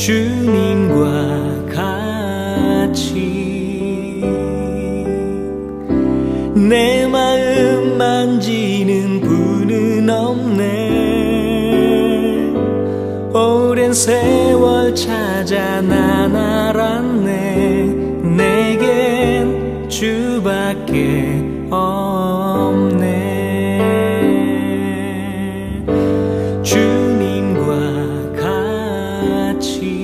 주님과 같이 내 마음 만지는 분은 없네. 오랜 세월 찾아 난 알았네. 내겐 주밖에 없네. 주님과 같이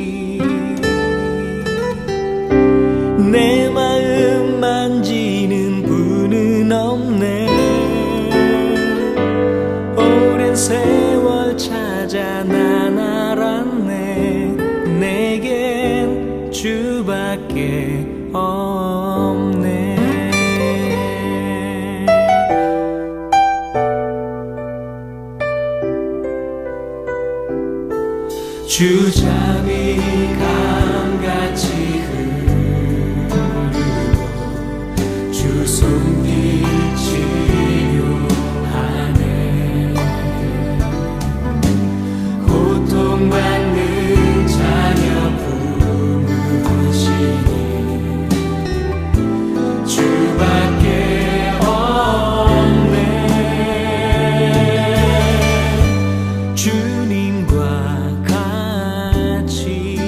내 마음 만지는 분은 없네. 오랜 세월 찾아 난 알았네. 내겐 주밖에 없네. 주자비 강같이 흐르고 주 손길 치료하네. 고통받는 자녀 품으시니 주밖에 없네. 주님과 같이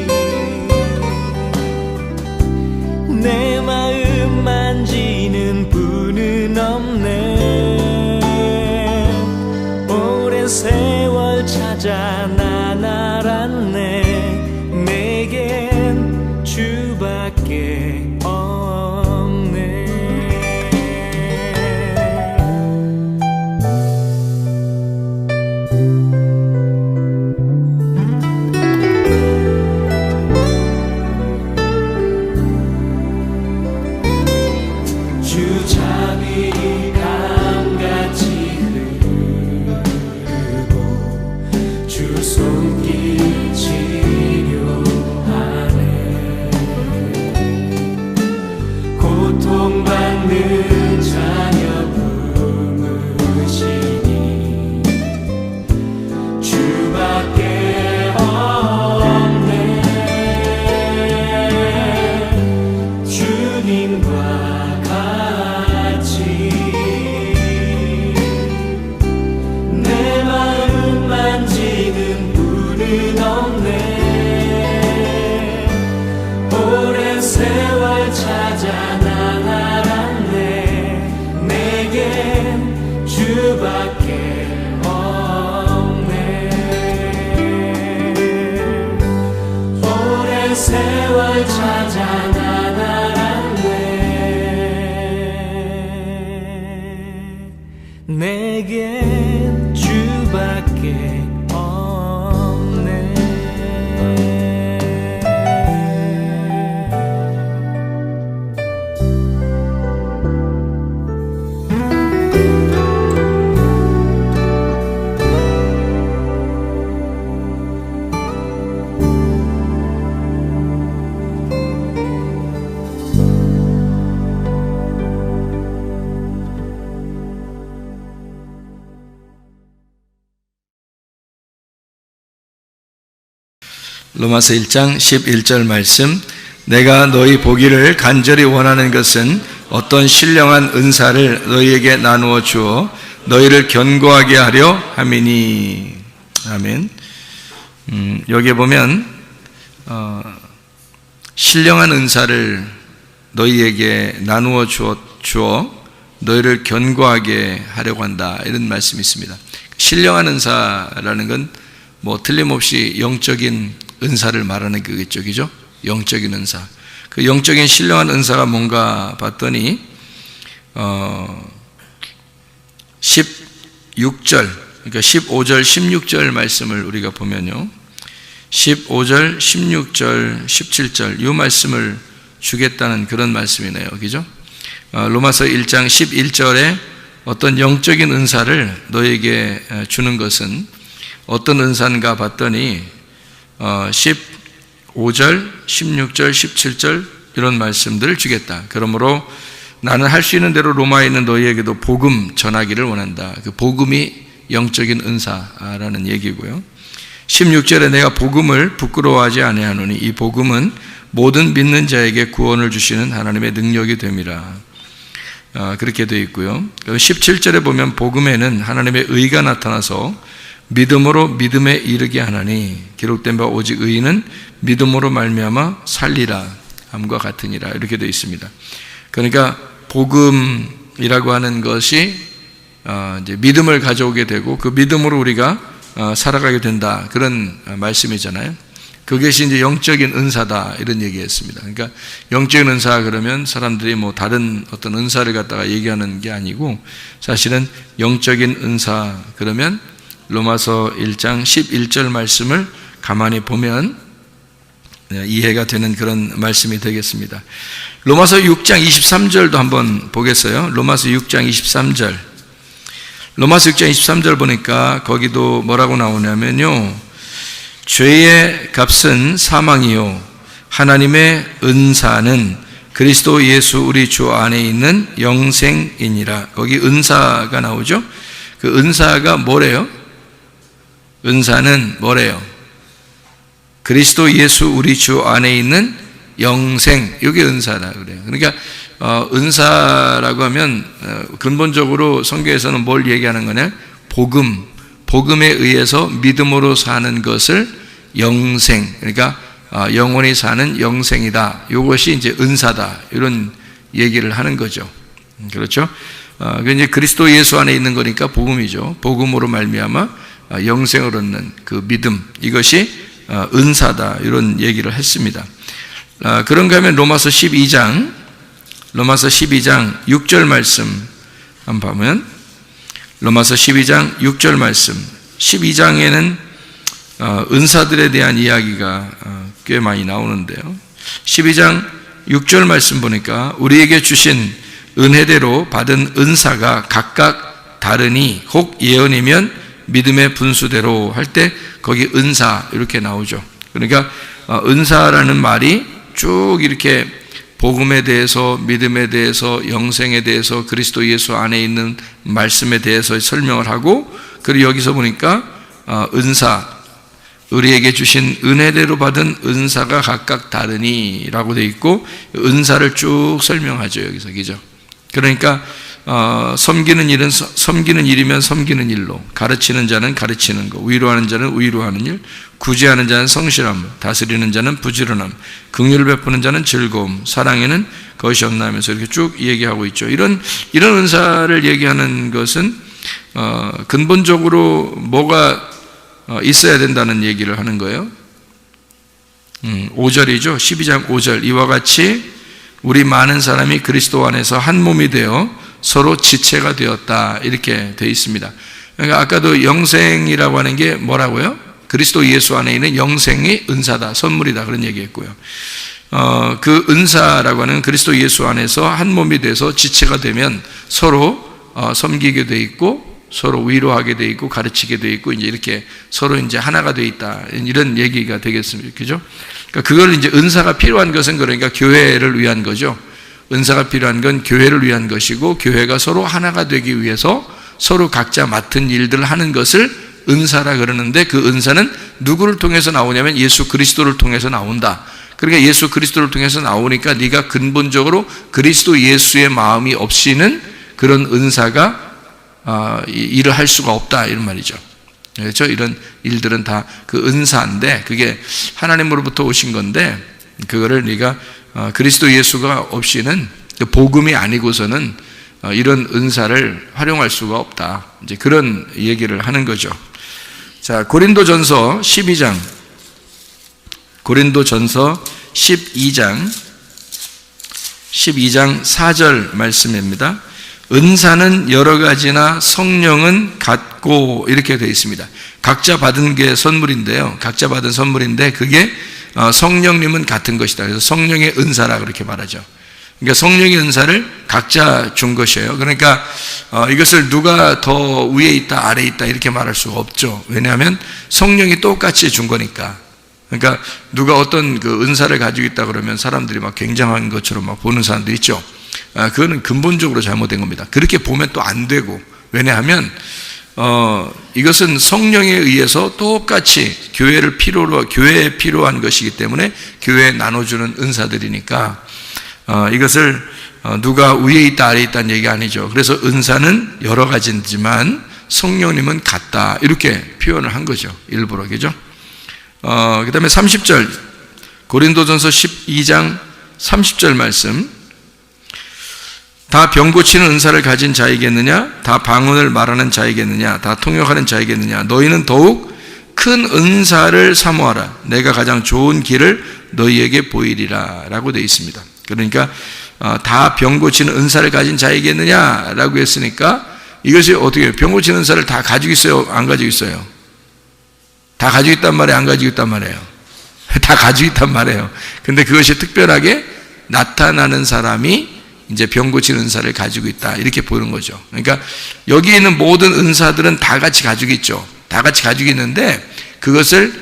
내 마음 만지는 분은 없네. 오랜 세월 찾아 난 알았네. 내겐 주밖에 없네. 주자비 강같이 흐르고 주 손길 치료하네. 고통받는 자녀 품으시니 주밖에 없네. 주님과 같이 내 마음 만지는 분은 없네. 오랜 세월 찾아 난 알았네. 내겐 주밖에 없네. 오랜 세월 찾아 난 알았네. 내겐 주밖에 없네. 로마서 1장 11절 말씀. 내가 너희 보기를 간절히 원하는 것은 어떤 신령한 은사를 너희에게 나누어 주어 너희를 견고하게 하려 함이니. 아멘. 여기에 보면 신령한 은사를 너희에게 나누어 주어 너희를 견고하게 하려고 한다, 이런 말씀이 있습니다. 신령한 은사라는 건 뭐 틀림없이 영적인 은사를 말하는 거겠죠, 그죠? 영적인 은사. 그 영적인 신령한 은사가 뭔가 봤더니 16절, 그러니까 15절, 16절 말씀을 우리가 보면요, 15절, 16절, 17절 이 말씀을 주겠다는 그런 말씀이네요, 그죠? 로마서 1장 11절에 어떤 영적인 은사를 너에게 주는 것은 어떤 은사인가 봤더니 15절, 16절, 17절 이런 말씀들을 주겠다. 그러므로 나는 할 수 있는 대로 로마에 있는 너희에게도 복음 전하기를 원한다. 그 복음이 영적인 은사라는 얘기고요. 16절에 내가 복음을 부끄러워하지 아니하노니 이 복음은 모든 믿는 자에게 구원을 주시는 하나님의 능력이 됨이라. 그렇게 되어 있고요. 17절에 보면 복음에는 하나님의 의가 나타나서 믿음으로 믿음에 이르게 하나니 기록된 바 오직 의인은 믿음으로 말미암아 살리라 함과 같으니라 이렇게 되어 있습니다. 그러니까 복음이라고 하는 것이 이제 믿음을 가져오게 되고 그 믿음으로 우리가 살아가게 된다 그런 말씀이잖아요. 그것이 이제 영적인 은사다 이런 얘기했습니다. 그러니까 영적인 은사 그러면 사람들이 뭐 다른 어떤 은사를 갖다가 얘기하는 게 아니고 사실은 영적인 은사 그러면 로마서 1장 11절 말씀을 가만히 보면 이해가 되는 그런 말씀이 되겠습니다. 로마서 6장 23절도 한번 보겠어요. 로마서 6장 23절. 로마서 6장 23절 보니까 거기도 뭐라고 나오냐면요. 죄의 값은 사망이요 하나님의 은사는 그리스도 예수 우리 주 안에 있는 영생이니라. 거기 은사가 나오죠. 그 은사가 뭐래요? 은사는 뭐래요? 그리스도 예수 우리 주 안에 있는 영생, 이게 은사라 그래요. 그러니까 은사라고 하면 근본적으로 성경에서는 뭘 얘기하는 거냐? 복음에 의해서 믿음으로 사는 것을 영생, 그러니까 영원히 사는 영생이다. 이것이 이제 은사다. 이런 얘기를 하는 거죠. 그렇죠? 이제 그리스도 예수 안에 있는 거니까 복음이죠. 복음으로 말미암아 영생을 얻는 그 믿음, 이것이 은사다. 이런 얘기를 했습니다. 그런가 하면 로마서 12장 6절 말씀 한번 보면 로마서 12장 6절 말씀 12장에는 은사들에 대한 이야기가 꽤 많이 나오는데요. 12장 6절 말씀 보니까 우리에게 주신 은혜대로 받은 은사가 각각 다르니 혹 예언이면 믿음의 분수대로 할 때 거기 은사 이렇게 나오죠. 그러니까 은사라는 말이 쭉 이렇게 복음에 대해서 믿음에 대해서 영생에 대해서 그리스도 예수 안에 있는 말씀에 대해서 설명을 하고 그리고 여기서 보니까 은사 우리에게 주신 은혜대로 받은 은사가 각각 다르니 라고 되어 있고 은사를 쭉 설명하죠. 여기서 그죠? 그러니까 섬기는 일은 섬기는 일이면 섬기는 일로, 가르치는 자는 가르치는 것, 위로하는 자는 위로하는 일, 구제하는 자는 성실함, 다스리는 자는 부지런함, 긍휼을 베푸는 자는 즐거움, 사랑에는 것이 없나 하면서 이렇게 쭉 얘기하고 있죠. 이런 은사를 얘기하는 것은 근본적으로 뭐가 있어야 된다는 얘기를 하는 거예요. 5절이죠. 12장 5절. 이와 같이 우리 많은 사람이 그리스도 안에서 한 몸이 되어 서로 지체가 되었다 이렇게 되어 있습니다. 그러니까 아까도 영생이라고 하는 게 뭐라고요? 그리스도 예수 안에 있는 영생이 은사다, 선물이다 그런 얘기했고요. 그 은사라고 하는 그리스도 예수 안에서 한 몸이 돼서 지체가 되면 서로 섬기게 돼 있고 서로 위로하게 돼 있고 가르치게 돼 있고 이제 이렇게 서로 이제 하나가 돼 있다 이런 얘기가 되겠습니다. 그죠? 그러니까 그걸 이제 은사가 필요한 것은 그러니까 교회를 위한 거죠. 은사가 필요한 건 교회를 위한 것이고 교회가 서로 하나가 되기 위해서 서로 각자 맡은 일들을 하는 것을 은사라 그러는데 그 은사는 누구를 통해서 나오냐면 예수 그리스도를 통해서 나온다. 그러니까 예수 그리스도를 통해서 나오니까 네가 근본적으로 그리스도 예수의 마음이 없이는 그런 은사가 일을 할 수가 없다 이런 말이죠. 그렇죠? 이런 일들은 다 그 은사인데 그게 하나님으로부터 오신 건데 그거를 네가 그리스도 예수가 없이는 복음이 아니고서는 이런 은사를 활용할 수가 없다. 이제 그런 얘기를 하는 거죠. 자, 고린도전서 12장 12장 4절 말씀입니다. 은사는 여러 가지나 성령은 같고 이렇게 되어 있습니다. 각자 받은 게 선물인데요. 각자 받은 선물인데 그게 성령님은 같은 것이다. 그래서 성령의 은사라 그렇게 말하죠. 그러니까 성령의 은사를 각자 준 것이에요. 그러니까 이것을 누가 더 위에 있다 아래에 있다 이렇게 말할 수가 없죠. 왜냐하면 성령이 똑같이 준 거니까. 그러니까 누가 어떤 그 은사를 가지고 있다 그러면 사람들이 막 굉장한 것처럼 막 보는 사람도 있죠. 그거는 근본적으로 잘못된 겁니다. 그렇게 보면 또 안 되고, 왜냐하면 이것은 성령에 의해서 똑같이 교회에 필요한 것이기 때문에 교회에 나눠주는 은사들이니까, 이것을 누가 위에 있다 아래에 있다는 얘기 아니죠. 그래서 은사는 여러 가지지만 성령님은 같다, 이렇게 표현을 한 거죠. 일부러, 그죠? 그 다음에 30절, 고린도전서 12장 30절 말씀. 다 병 고치는 은사를 가진 자이겠느냐? 다 방언을 말하는 자이겠느냐? 다 통역하는 자이겠느냐? 너희는 더욱 큰 은사를 사모하라. 내가 가장 좋은 길을 너희에게 보이리라 라고 되어 있습니다. 그러니까 다 병 고치는 은사를 가진 자이겠느냐 라고 했으니까, 이것이 어떻게 해요? 병 고치는 은사를 다 가지고 있어요? 안 가지고 있어요? 다 가지고 있단 말이에요? 안 가지고 있단 말이에요? 다 가지고 있단 말이에요. 근데 그것이 특별하게 나타나는 사람이 이제 병 고치는 은사를 가지고 있다, 이렇게 보는 거죠. 그러니까 여기 있는 모든 은사들은 다 같이 가지고 있죠. 다 같이 가지고 있는데, 그것을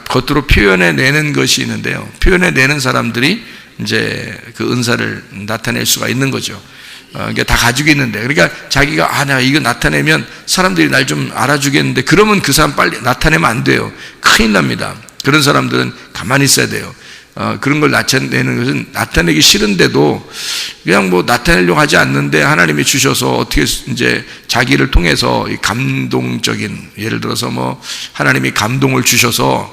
겉으로 표현해 내는 것이 있는데요. 표현해 내는 사람들이 이제 그 은사를 나타낼 수가 있는 거죠. 이게 다 가지고 있는데, 그러니까 자기가 내가 이거 나타내면 사람들이 날 좀 알아주겠는데, 그러면 그 사람 빨리 나타내면 안 돼요. 큰일 납니다. 그런 사람들은 가만히 있어야 돼요. 그런 걸 나타내는 것은 나타내기 싫은데도 그냥 뭐 나타내려고 하지 않는데, 하나님이 주셔서 어떻게 이제 자기를 통해서 이 감동적인, 예를 들어서 뭐 하나님이 감동을 주셔서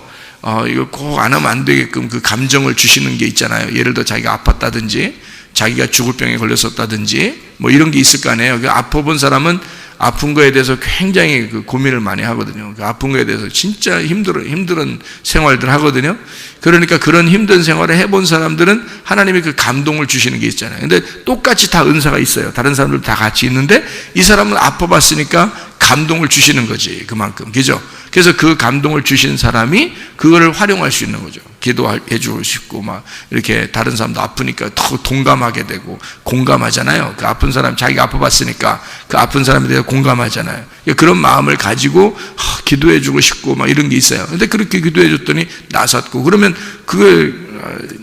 이거 꼭 안 하면 안 되게끔 그 감정을 주시는 게 있잖아요. 예를 들어 자기가 아팠다든지, 자기가 죽을 병에 걸렸었다든지, 뭐 이런 게 있을 거 아니에요. 그 아파본 사람은 아픈 거에 대해서 굉장히 그 고민을 많이 하거든요. 그 아픈 거에 대해서 진짜 힘든 생활들 하거든요. 그러니까 그런 힘든 생활을 해본 사람들은 하나님이 그 감동을 주시는 게 있잖아요. 근데 똑같이 다 은사가 있어요. 다른 사람들 다 같이 있는데, 이 사람은 아파봤으니까 감동을 주시는 거지, 그만큼. 그죠? 그래서 그 감동을 주신 사람이 그거를 활용할 수 있는 거죠. 기도해 주고 싶고, 막, 이렇게 다른 사람도 아프니까 더 동감하게 되고, 공감하잖아요. 그 아픈 사람, 자기가 아파봤으니까 그 아픈 사람에 대해서 공감하잖아요. 그런 마음을 가지고 기도해 주고 싶고, 막 이런 게 있어요. 근데 그렇게 기도해 줬더니 나섰고, 그러면 그게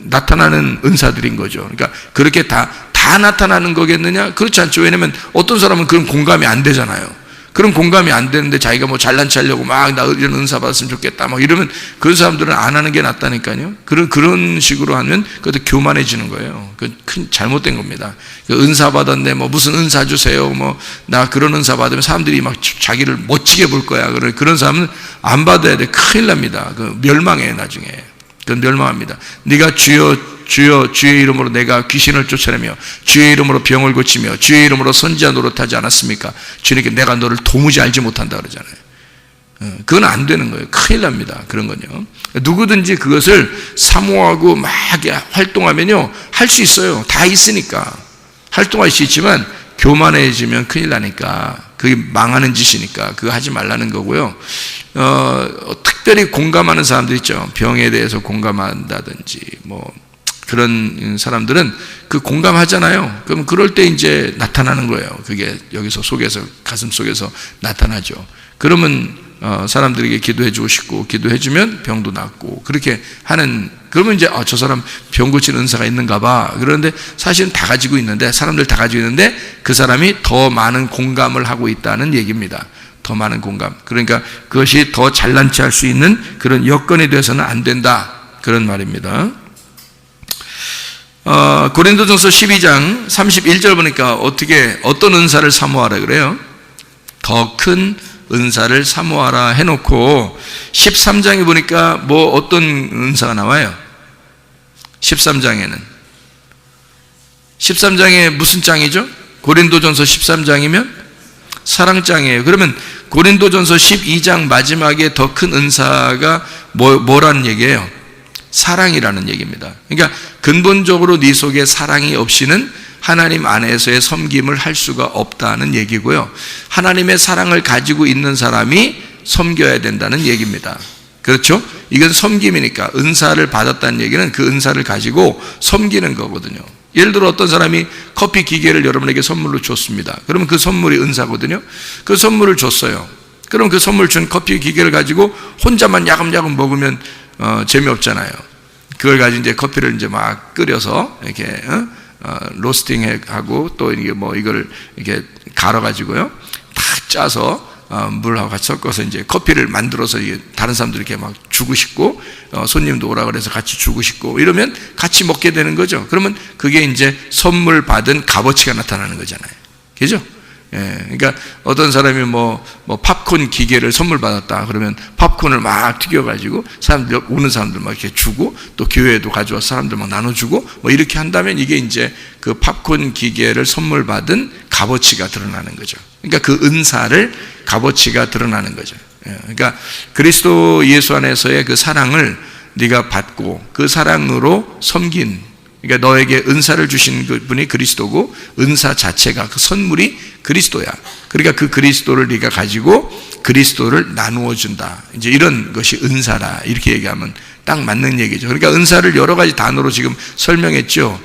나타나는 은사들인 거죠. 그러니까 그렇게 다 나타나는 거겠느냐? 그렇지 않죠. 왜냐면 어떤 사람은 그런 공감이 안 되잖아요. 그런 공감이 안 되는데 자기가 뭐 잘난 체하려고 막 나 이런 은사 받았으면 좋겠다 막 이러면, 그런 사람들은 안 하는 게 낫다니까요. 그런 식으로 하면 그것도 교만해지는 거예요. 그 큰 잘못된 겁니다. 그 은사 받았네, 뭐 무슨 은사 주세요, 뭐 나 그런 은사 받으면 사람들이 막 자기를 멋지게 볼 거야. 그런 사람은 안 받아야 돼. 큰일 납니다. 그 멸망해, 나중에. 그건 멸망합니다. 네가 주의 이름으로 내가 귀신을 쫓아내며 주의 이름으로 병을 고치며 주의 이름으로 선지자 노릇하지 않았습니까? 주님께 내가 너를 도무지 알지 못한다 그러잖아요. 그건 안 되는 거예요. 큰일 납니다. 그런 건요. 누구든지 그것을 사모하고 막 활동하면요, 할 수 있어요. 다 있으니까 활동할 수 있지만, 교만해지면 큰일 나니까, 그게 망하는 짓이니까 그거 하지 말라는 거고요. 특별히 공감하는 사람들 있죠. 병에 대해서 공감한다든지 뭐 그런 사람들은 그 공감하잖아요. 그럼 그럴 때 이제 나타나는 거예요. 그게 여기서 속에서, 가슴 속에서 나타나죠. 그러면 사람들에게 기도해 주고 싶고, 기도해 주면 병도 낫고, 그렇게 하는, 그러면 이제 저 사람 병 고치는 은사가 있는가 봐. 그런데 사실은 다 가지고 있는데, 사람들 다 가지고 있는데 그 사람이 더 많은 공감을 하고 있다는 얘기입니다. 더 많은 공감. 그러니까 그것이 더 잘난 체할 수 있는 그런 여건이 되어서는 안 된다, 그런 말입니다. 고린도전서 12장 31절 보니까 어떤 은사를 사모하라 그래요? 더 큰 은사를 사모하라 해놓고, 13장에 보니까 뭐 어떤 은사가 나와요? 13장에 무슨 장이죠? 고린도전서 13장이면 사랑장이에요. 그러면 고린도전서 12장 마지막에 더 큰 은사가 뭐라는 얘기예요? 사랑이라는 얘기입니다. 그러니까 근본적으로 네 속에 사랑이 없이는 하나님 안에서의 섬김을 할 수가 없다는 얘기고요. 하나님의 사랑을 가지고 있는 사람이 섬겨야 된다는 얘기입니다. 그렇죠? 이건 섬김이니까, 은사를 받았다는 얘기는 그 은사를 가지고 섬기는 거거든요. 예를 들어 어떤 사람이 커피 기계를 여러분에게 선물로 줬습니다. 그러면 그 선물이 은사거든요. 그 선물을 줬어요. 그럼 그 선물 준 커피 기계를 가지고 혼자만 야금야금 먹으면 재미없잖아요. 그걸 가지고 이제 커피를 이제 막 끓여서 이렇게 로스팅하고 또 이게 뭐 이거를 이렇게 갈아가지고요, 다 짜서 물하고 같이 섞어서 이제 커피를 만들어서 다른 사람들에게 막 주고 싶고, 손님도 오라 그래서 같이 주고 싶고, 이러면 같이 먹게 되는 거죠. 그러면 그게 이제 선물 받은 값어치가 나타나는 거잖아요. 그죠? 예, 그러니까 어떤 사람이 뭐 팝콘 기계를 선물 받았다 그러면 팝콘을 막 튀겨가지고 사람들, 오는 사람들 막 이렇게 주고, 또 교회에도 가져와서 사람들 막 나눠주고, 뭐 이렇게 한다면 이게 이제 그 팝콘 기계를 선물 받은 값어치가 드러나는 거죠. 그러니까 그 은사를 값어치가 드러나는 거죠. 예, 그러니까 그리스도 예수 안에서의 그 사랑을 네가 받고 그 사랑으로 섬긴, 그러니까 너에게 은사를 주신 그 분이 그리스도고, 은사 자체가, 그 선물이 그리스도야. 그러니까 그 그리스도를 네가 가지고 그리스도를 나누어 준다. 이제 이런 것이 은사라. 이렇게 얘기하면 딱 맞는 얘기죠. 그러니까 은사를 여러 가지 단어로 지금 설명했죠.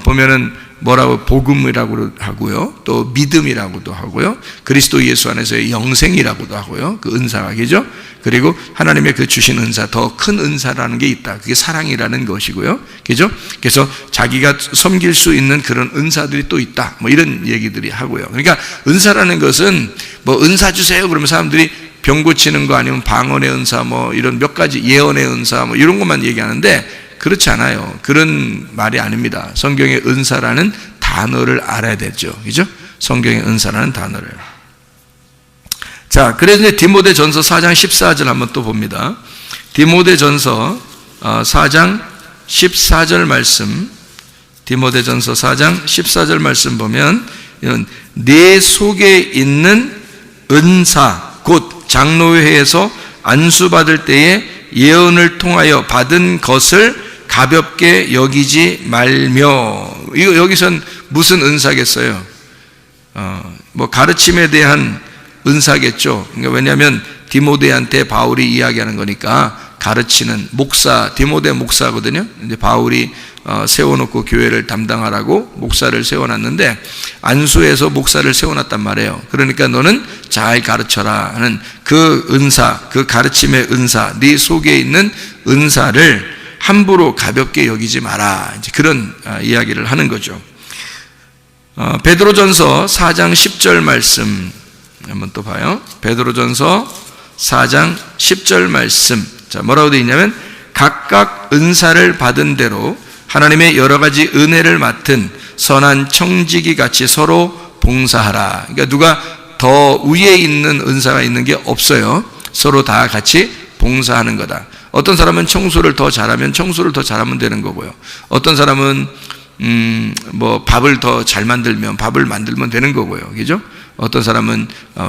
보면은 뭐라고, 복음이라고 하고요, 또 믿음이라고도 하고요, 그리스도 예수 안에서의 영생이라고도 하고요, 그 은사가, 그죠? 그리고 하나님의 그 주신 은사, 더 큰 은사라는 게 있다. 그게 사랑이라는 것이고요, 그죠? 그래서 자기가 섬길 수 있는 그런 은사들이 또 있다. 뭐 이런 얘기들이 하고요. 그러니까 은사라는 것은 뭐 은사 주세요 그러면 사람들이 병 고치는 거 아니면 방언의 은사, 뭐 이런 몇 가지, 예언의 은사, 뭐 이런 것만 얘기하는데 그렇지 않아요. 그런 말이 아닙니다. 성경의 은사라는 단어를 알아야 되죠. 그죠? 성경의 은사라는 단어를. 자, 그래서 이제 디모데전서 4장 14절 한번 또 봅니다. 디모데전서 4장 14절 말씀, 디모데전서 4장 14절 말씀 보면, 이런 내 속에 있는 은사, 곧 장로회에서 안수받을 때에 예언을 통하여 받은 것을 가볍게 여기지 말며. 이거 여기선 무슨 은사겠어요? 뭐 가르침에 대한 은사겠죠. 그러니까 왜냐하면 디모데한테 바울이 이야기하는 거니까, 가르치는 목사, 디모데 목사거든요. 이제 바울이 세워놓고 교회를 담당하라고 목사를 세워놨는데, 안수에서 목사를 세워놨단 말이에요. 그러니까 너는 잘 가르쳐라 하는 그 은사, 그 가르침의 은사, 네 속에 있는 은사를 함부로 가볍게 여기지 마라. 이제 그런 이야기를 하는 거죠. 베드로전서 4장 10절 말씀 한번 또 봐요. 베드로전서 4장 10절 말씀. 자, 뭐라고 되어 있냐면, 각각 은사를 받은 대로 하나님의 여러 가지 은혜를 맡은 선한 청지기 같이 서로 봉사하라. 그러니까 누가 더 위에 있는 은사가 있는 게 없어요. 서로 다 같이 봉사하는 거다. 어떤 사람은 청소를 더 잘하면 청소를 더 잘하면 되는 거고요. 어떤 사람은 뭐 밥을 더 잘 만들면 밥을 만들면 되는 거고요. 그죠? 어떤 사람은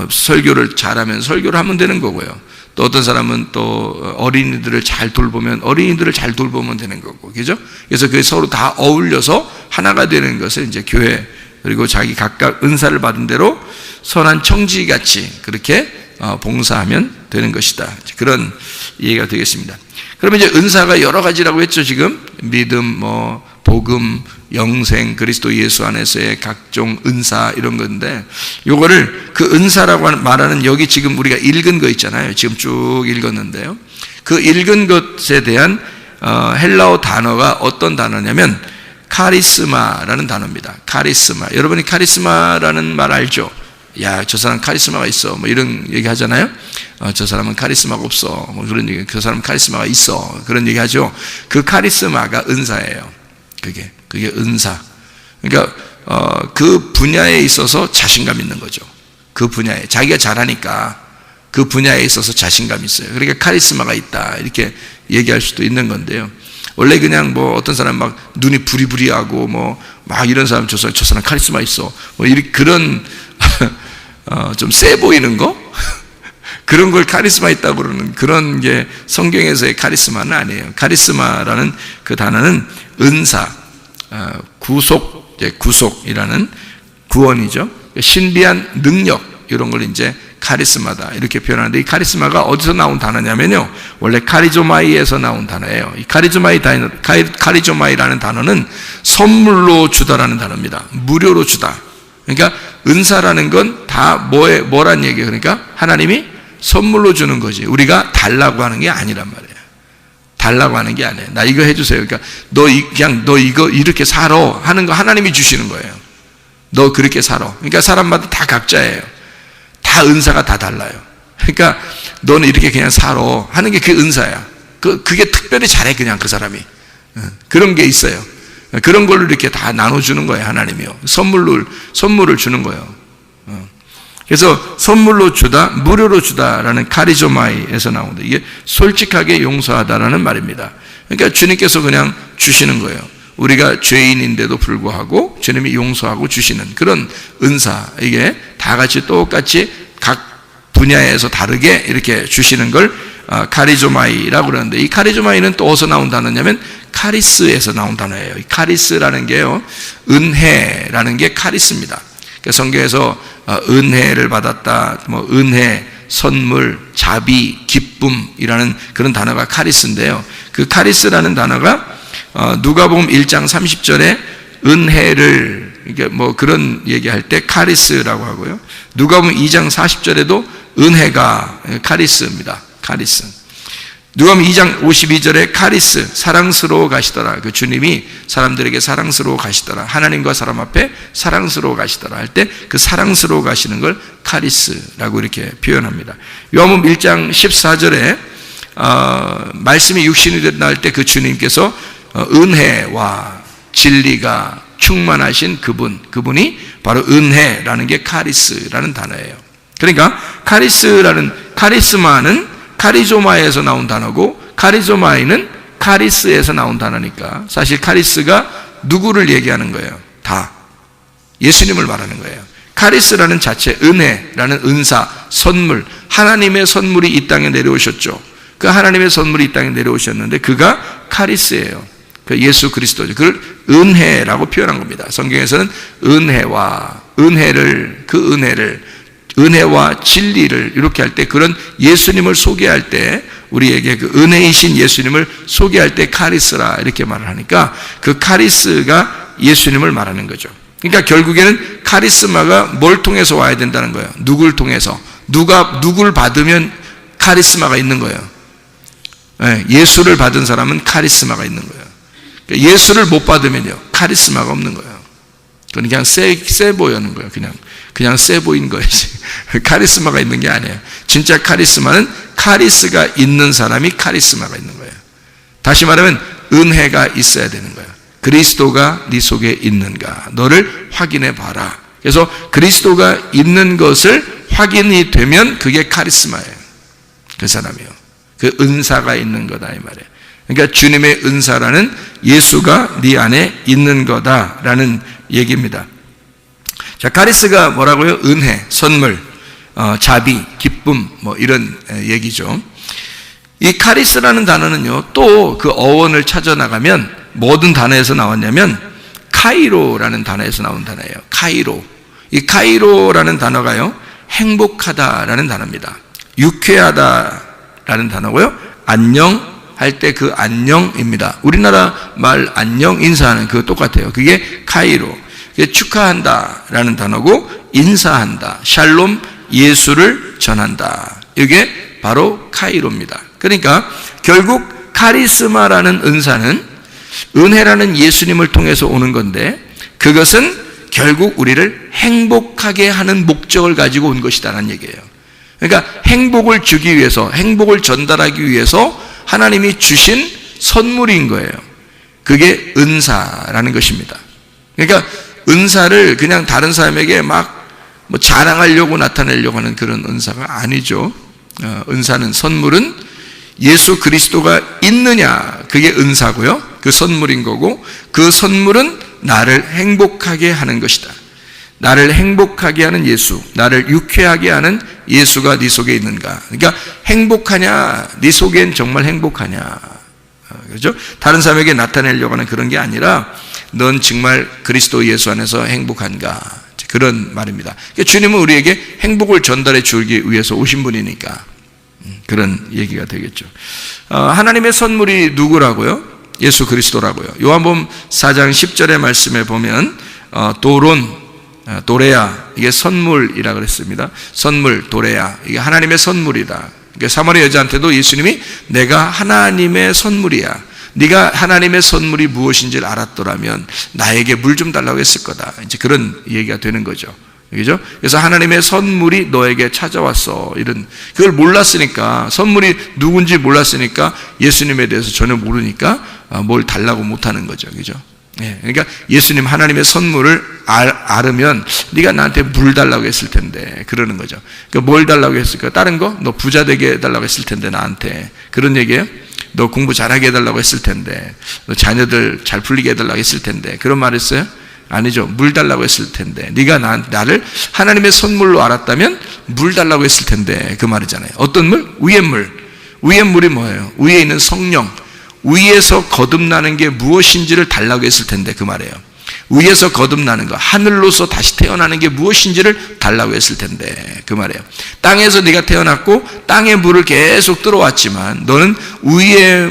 설교를 잘하면 설교를 하면 되는 거고요. 또 어떤 사람은 또 어린이들을 잘 돌보면 어린이들을 잘 돌보면 되는 거고, 그죠? 그래서 그게 서로 다 어울려서 하나가 되는 것을 이제 교회, 그리고 자기 각각 은사를 받은 대로 선한 청지같이 그렇게 봉사하면 되는 것이다. 그런 이해가 되겠습니다. 그러면 이제 은사가 여러 가지라고 했죠. 지금 믿음, 뭐 복음, 영생, 그리스도 예수 안에서의 각종 은사, 이런 건데, 요거를 그 은사라고 말하는, 여기 지금 우리가 읽은 거 있잖아요. 지금 쭉 읽었는데요. 그 읽은 것에 대한 헬라어 단어가 어떤 단어냐면 카리스마라는 단어입니다. 카리스마. 여러분이 카리스마라는 말 알죠? 야, 저 사람 카리스마가 있어, 뭐 이런 얘기 하잖아요. 저 사람은 카리스마가 없어, 뭐 그런 얘기. 그 사람은 카리스마가 있어, 그런 얘기 하죠. 그 카리스마가 은사예요. 그게 은사. 그러니까 그 분야에 있어서 자신감 있는 거죠. 그 분야에 자기가 잘하니까 그 분야에 있어서 자신감이 있어요. 그러니까 카리스마가 있다, 이렇게 얘기할 수도 있는 건데요. 원래 그냥 뭐 어떤 사람 막 눈이 부리부리하고 뭐 막 이런 사람, 저 사람 카리스마 있어, 뭐 이렇게 그런 좀 세 보이는 거 그런 걸 카리스마 있다고 그러는, 그런 게 성경에서의 카리스마는 아니에요. 카리스마라는 그 단어는 은사, 구속이라는 구원이죠. 신비한 능력, 이런 걸 이제 카리스마다 이렇게 표현하는데, 이 카리스마가 어디서 나온 단어냐면요, 원래 카리조마이에서 나온 단어예요. 이 카리조마이라는 단어는 선물로 주다라는 단어입니다. 무료로 주다. 그러니까 은사라는 건 다 뭐란 얘기예요. 그러니까 하나님이 선물로 주는 거지, 우리가 달라고 하는 게 아니란 말이에요. 달라고 하는 게 아니에요. 나 이거 해주세요. 그러니까 너 이거 이렇게 살아 하는 거 하나님이 주시는 거예요. 너 그렇게 살아. 그러니까 사람마다 다 각자예요. 다 다 은사가 다 달라요. 그러니까 너는 이렇게 그냥 살아 하는 게 그 은사야. 그게 특별히 잘해 그냥 그 사람이. 그런 게 있어요. 그런 걸로 이렇게 다 나눠주는 거예요. 하나님이요. 선물을 주는 거예요. 그래서 선물로 주다, 무료로 주다라는 카리조마이에서 나온다. 이게 솔직하게 용서하다라는 말입니다. 그러니까 주님께서 그냥 주시는 거예요. 우리가 죄인인데도 불구하고 주님이 용서하고 주시는 그런 은사, 이게 다 같이 똑같이 각 분야에서 다르게 이렇게 주시는 걸 카리조마이라고 그러는데, 이 카리조마이는 또 어디서 나온 단어냐면 카리스에서 나온 단어예요. 이 카리스라는 게요, 은혜라는 게 카리스입니다. 성경에서 은혜를 받았다, 뭐 은혜, 선물, 자비, 기쁨이라는 그런 단어가 카리스인데요. 그 카리스라는 단어가 누가복음 1장 30절에 은혜를, 이게 뭐 그런 얘기할 때 카리스라고 하고요. 누가복음 2장 40절에도 은혜가 카리스입니다. 카리스. 누가복음 2장 52절에 카리스, 사랑스러워 가시더라. 그 주님이 사람들에게 사랑스러워 가시더라. 하나님과 사람 앞에 사랑스러워 가시더라 할 때 그 사랑스러워 가시는 걸 카리스라고 이렇게 표현합니다. 요한복음 1장 14절에 말씀이 육신이 됐다 할 때 그 주님께서 은혜와 진리가 충만하신 그분이 바로 은혜라는 게 카리스라는 단어예요. 그러니까 카리스마는 카리조마에서 나온 단어고, 카리조마이는 카리스에서 나온 단어니까 사실 카리스가 누구를 얘기하는 거예요? 다 예수님을 말하는 거예요. 카리스라는 자체, 은혜라는 은사, 선물, 하나님의 선물이 이 땅에 내려오셨죠. 그 하나님의 선물이 이 땅에 내려오셨는데 그가 카리스예요. 그 예수 그리스도죠. 그걸 은혜라고 표현한 겁니다. 성경에서는 은혜와 진리를 이렇게 할 때, 그런 예수님을 소개할 때, 우리에게 그 은혜이신 예수님을 소개할 때 카리스라 이렇게 말을 하니까 그 카리스가 예수님을 말하는 거죠. 그러니까 결국에는 카리스마가 뭘 통해서 와야 된다는 거예요? 누굴 통해서? 누굴 받으면 카리스마가 있는 거예요? 예수를 받은 사람은 카리스마가 있는 거예요. 예수를 못 받으면요, 카리스마가 없는 거예요. 그냥 세 보이는 거예요. 그냥 세 보인 거지. 카리스마가 있는 게 아니에요. 진짜 카리스마는 카리스가 있는 사람이 카리스마가 있는 거예요. 다시 말하면 은혜가 있어야 되는 거예요. 그리스도가 네 속에 있는가? 너를 확인해 봐라. 그래서 그리스도가 있는 것을 확인이 되면 그게 카리스마예요. 그 사람이요. 그 은사가 있는 거다 이 말이에요. 그러니까 주님의 은사라는 예수가 네 안에 있는 거다라는 얘기입니다. 자, 카리스가 뭐라고요? 은혜, 선물, 자비, 기쁨, 뭐 이런 얘기죠. 이 카리스라는 단어는요, 또 그 어원을 찾아나가면 모든 단어에서 나왔냐면 카이로라는 단어에서 나온 단어예요. 카이로. 이 카이로라는 단어가요, 행복하다라는 단어입니다. 유쾌하다라는 단어고요. 안녕 할 때 그 안녕입니다. 우리나라 말 안녕 인사하는 그거 똑같아요. 그게 카이로. 그게 축하한다라는 단어고, 인사한다, 샬롬, 예수를 전한다. 이게 바로 카이로입니다. 그러니까 결국 카리스마라는 은사는 은혜라는 예수님을 통해서 오는 건데, 그것은 결국 우리를 행복하게 하는 목적을 가지고 온 것이다라는 얘기예요. 그러니까 행복을 주기 위해서, 행복을 전달하기 위해서 하나님이 주신 선물인 거예요. 그게 은사라는 것입니다. 그러니까 은사를 그냥 다른 사람에게 막 뭐 자랑하려고 나타내려고 하는 그런 은사가 아니죠. 은사는, 선물은 예수 그리스도가 있느냐, 그게 은사고요. 그 선물인 거고, 그 선물은 나를 행복하게 하는 것이다. 나를 행복하게 하는 예수, 나를 유쾌하게 하는 예수가 네 속에 있는가? 그러니까 행복하냐? 네 속엔 정말 행복하냐? 그렇죠? 다른 사람에게 나타내려고 하는 그런 게 아니라 넌 정말 그리스도 예수 안에서 행복한가? 그런 말입니다. 그러니까 주님은 우리에게 행복을 전달해 주기 위해서 오신 분이니까 그런 얘기가 되겠죠. 하나님의 선물이 누구라고요? 예수 그리스도라고요. 요한복음 4장 10절의 말씀에 보면 도레야, 이게 선물이라 그랬습니다. 선물, 도레야, 이게 하나님의 선물이다. 그러니까 사마리아 여자한테도 예수님이 내가 하나님의 선물이야, 네가 하나님의 선물이 무엇인지를 알았더라면 나에게 물 좀 달라고 했을 거다. 이제 그런 얘기가 되는 거죠. 그죠? 그래서 하나님의 선물이 너에게 찾아왔어. 그걸 몰랐으니까, 선물이 누군지 몰랐으니까, 예수님에 대해서 전혀 모르니까 뭘 달라고 못하는 거죠. 그죠? 예, 그러니까 예수님 하나님의 선물을 알으면 네가 나한테 물 달라고 했을 텐데, 그러는 거죠. 그러니까 뭘 달라고 했을까? 다른 거? 너 부자 되게 해달라고 했을 텐데, 나한테. 그런 얘기예요? 너 공부 잘하게 해달라고 했을 텐데, 너 자녀들 잘 풀리게 해달라고 했을 텐데, 그런 말 했어요? 아니죠. 물 달라고 했을 텐데, 네가 나를 하나님의 선물로 알았다면 물 달라고 했을 텐데, 그 말이잖아요. 어떤 물? 위의 물. 위의 물이 뭐예요? 위에 있는 성령, 위에서 거듭나는 게 무엇인지를 달라고 했을 텐데, 그 말이에요. 위에서 거듭나는 거, 하늘로서 다시 태어나는 게 무엇인지를 달라고 했을 텐데, 그 말이에요. 땅에서 네가 태어났고 땅의 물을 계속 들어왔지만, 너는 위의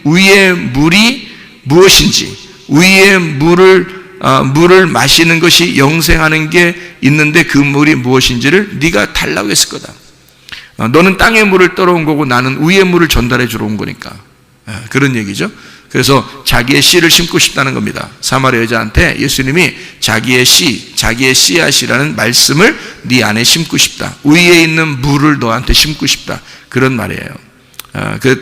물이 무엇인지, 위의 물을 마시는 것이 영생하는 게 있는데, 그 물이 무엇인지를 네가 달라고 했을 거다. 너는 땅의 물을 떨어온 거고, 나는 위의 물을 전달해 주러 온 거니까. 그런 얘기죠. 그래서 자기의 씨를 심고 싶다는 겁니다. 사마리아 여자한테 예수님이 자기의 씨앗이라는 말씀을 네 안에 심고 싶다. 위에 있는 물을 너한테 심고 싶다. 그런 말이에요.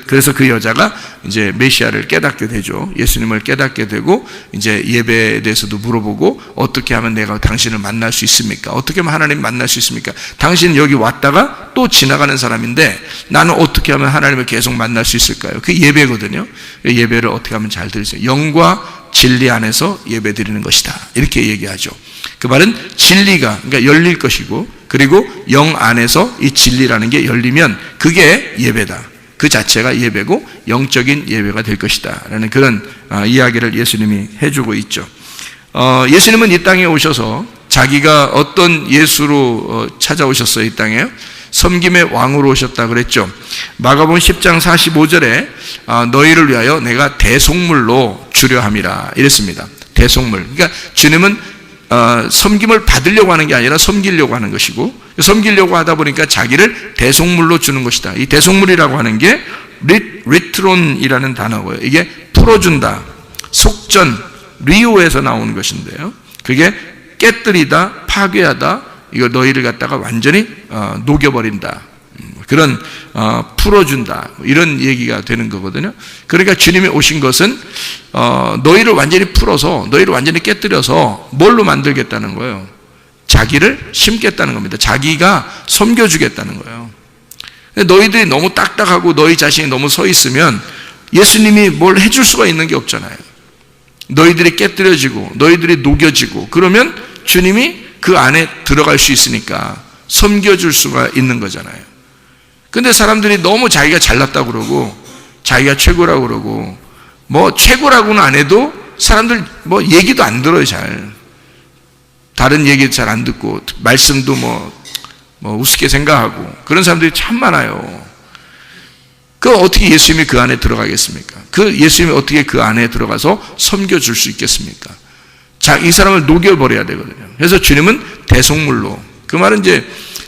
그래서 그 여자가 이제 메시아를 깨닫게 되죠. 예수님을 깨닫게 되고, 이제 예배에 대해서도 물어보고, 어떻게 하면 내가 당신을 만날 수 있습니까? 어떻게 하면 하나님 만날 수 있습니까? 당신 여기 왔다가 또 지나가는 사람인데 나는 어떻게 하면 하나님을 계속 만날 수 있을까요? 그 예배거든요. 예배를 어떻게 하면 잘 드릴 수 있어요? 영과 진리 안에서 예배 드리는 것이다. 이렇게 얘기하죠. 그 말은 진리가, 그러니까 열릴 것이고, 그리고 영 안에서 이 진리라는 게 열리면 그게 예배다. 그 자체가 예배고 영적인 예배가 될 것이다 라는 그런 이야기를 예수님이 해주고 있죠. 예수님은 이 땅에 오셔서 자기가 어떤 예수로 찾아오셨어요? 이 땅에요? 섬김의 왕으로 오셨다 그랬죠. 마가복음 10장 45절에 너희를 위하여 내가 대속물로 주려 함이라 이랬습니다. 대속물. 그러니까 주님은 섬김을 받으려고 하는 게 아니라 섬기려고 하는 것이고, 섬기려고 하다 보니까 자기를 대속물로 주는 것이다. 이 대속물이라고 하는 게 리트론이라는 단어고요. 이게 풀어준다, 속전, 리오에서 나오는 것인데요. 그게 깨뜨리다, 파괴하다, 이거 너희를 갖다가 완전히 녹여버린다, 그런 풀어준다, 이런 얘기가 되는 거거든요. 그러니까 주님이 오신 것은 너희를 완전히 풀어서, 너희를 완전히 깨뜨려서 뭘로 만들겠다는 거예요? 자기를 심겠다는 겁니다. 자기가 섬겨주겠다는 거예요. 너희들이 너무 딱딱하고 너희 자신이 너무 서 있으면 예수님이 뭘 해줄 수가 있는 게 없잖아요. 너희들이 깨뜨려지고 너희들이 녹여지고 그러면 주님이 그 안에 들어갈 수 있으니까 섬겨줄 수가 있는 거잖아요. 근데 사람들이 너무 자기가 잘났다고 그러고 자기가 최고라고 그러고, 뭐 최고라고는 안 해도 사람들 뭐 얘기도 안 들어요. 잘 다른 얘기 잘 안 듣고, 말씀도 뭐 우습게 생각하고, 그런 사람들이 참 많아요. 그 어떻게 예수님이 그 안에 들어가겠습니까? 그 예수님이 어떻게 그 안에 들어가서 섬겨줄 수 있겠습니까? 이 사람을 녹여버려야 되거든요. 그래서 주님은 대속물로, 그 말은 이제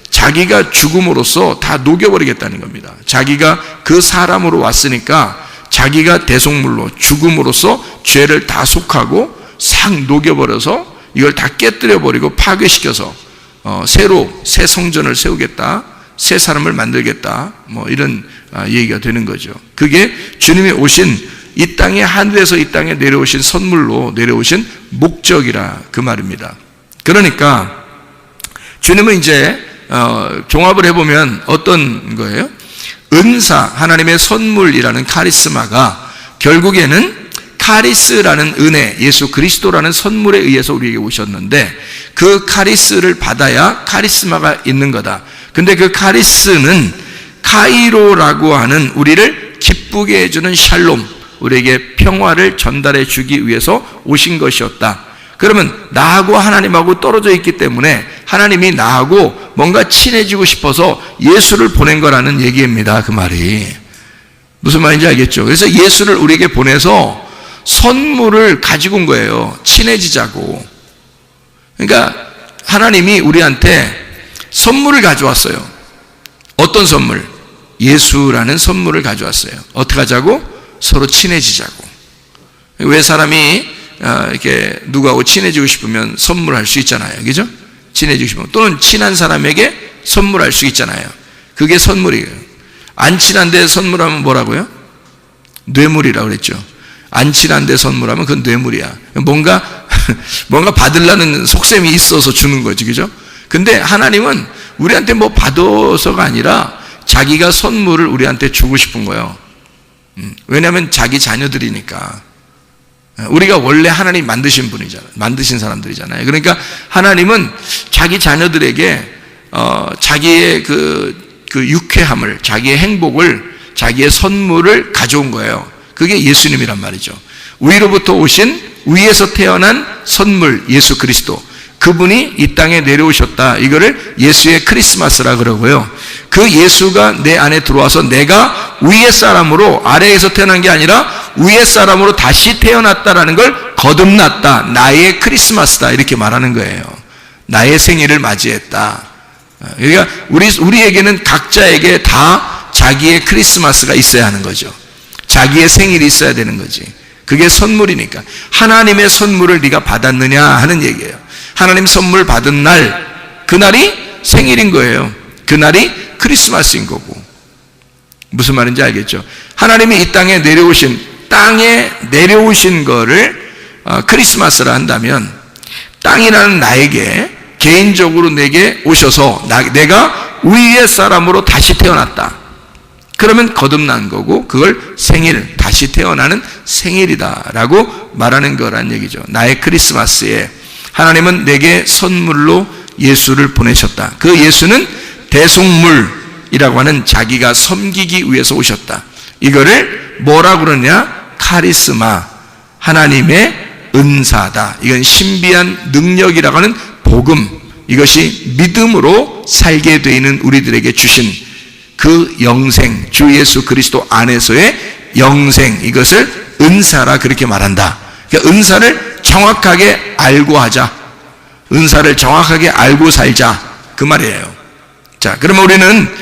자기가 죽음으로써 다 녹여버리겠다는 겁니다. 자기가 그 사람으로 왔으니까 자기가 대속물로 죽음으로써 죄를 다 속하고 싹 녹여버려서 이걸 다 깨뜨려버리고 파괴시켜서 새 성전을 세우겠다, 새 사람을 만들겠다, 뭐 이런 얘기가 되는 거죠. 그게 주님이 오신 이 땅에, 하늘에서 이 땅에 내려오신 선물로 내려오신 목적이라 그 말입니다. 그러니까 주님은 이제 종합을 해보면 어떤 거예요? 은사, 하나님의 선물이라는 카리스마가 결국에는 카리스라는 은혜, 예수 그리스도라는 선물에 의해서 우리에게 오셨는데, 그 카리스를 받아야 카리스마가 있는 거다. 근데 그 카리스는 카이로라고 하는 우리를 기쁘게 해주는 샬롬, 우리에게 평화를 전달해 주기 위해서 오신 것이었다. 그러면 나하고 하나님하고 떨어져 있기 때문에 하나님이 나하고 뭔가 친해지고 싶어서 예수를 보낸 거라는 얘기입니다. 그 말이 무슨 말인지 알겠죠? 그래서 예수를 우리에게 보내서 선물을 가지고 온 거예요. 친해지자고. 그러니까 하나님이 우리한테 선물을 가져왔어요. 어떤 선물? 예수라는 선물을 가져왔어요. 어떻게 하자고? 서로 친해지자고. 왜 사람이 이렇게 누구하고 친해지고 싶으면 선물할 수 있잖아요. 그죠? 친해지고 싶으면, 또는 친한 사람에게 선물할 수 있잖아요. 그게 선물이에요. 안 친한데 선물하면 뭐라고요? 뇌물이라고 그랬죠. 안 친한데 선물하면 그건 뇌물이야. 뭔가 받으려는 속셈이 있어서 주는 거지, 그죠? 근데 하나님은 우리한테 뭐 받아서가 아니라 자기가 선물을 우리한테 주고 싶은 거예요. 왜냐하면 자기 자녀들이니까. 우리가 원래 하나님 만드신 분이잖아요. 만드신 사람들이잖아요. 그러니까 하나님은 자기 자녀들에게 자기의 그 유쾌함을, 자기의 행복을, 자기의 선물을 가져온 거예요. 그게 예수님이란 말이죠. 위로부터 오신, 위에서 태어난 선물, 예수 그리스도. 그분이 이 땅에 내려오셨다. 이거를 예수의 크리스마스라 그러고요. 그 예수가 내 안에 들어와서 내가 위의 사람으로, 아래에서 태어난 게 아니라 위의 사람으로 다시 태어났다라는 걸 거듭났다. 나의 크리스마스다. 이렇게 말하는 거예요. 나의 생일을 맞이했다. 그러니까 우리에게는 각자에게 다 자기의 크리스마스가 있어야 하는 거죠. 자기의 생일이 있어야 되는 거지. 그게 선물이니까. 하나님의 선물을 네가 받았느냐 하는 얘기예요. 하나님 선물 받은 날, 그날이 생일인 거예요. 그날이 크리스마스인 거고. 무슨 말인지 알겠죠? 하나님이 이 땅에 내려오신 거를 크리스마스라 한다면, 땅이라는 나에게, 개인적으로 내게 오셔서 내가 위의 사람으로 다시 태어났다. 그러면 거듭난 거고, 그걸 생일, 다시 태어나는 생일이다라고 말하는 거란 얘기죠. 나의 크리스마스에 하나님은 내게 선물로 예수를 보내셨다. 그 예수는 대속물이라고 하는, 자기가 섬기기 위해서 오셨다. 이거를 뭐라고 그러냐? 카리스마, 하나님의 은사다. 이건 신비한 능력이라고 하는 복음, 이것이 믿음으로 살게 되어 있는 우리들에게 주신 그 영생, 주 예수 그리스도 안에서의 영생, 이것을 은사라 그렇게 말한다. 그러니까 은사를 정확하게 알고 하자. 은사를 정확하게 알고 살자. 그 말이에요. 자, 그러면 우리는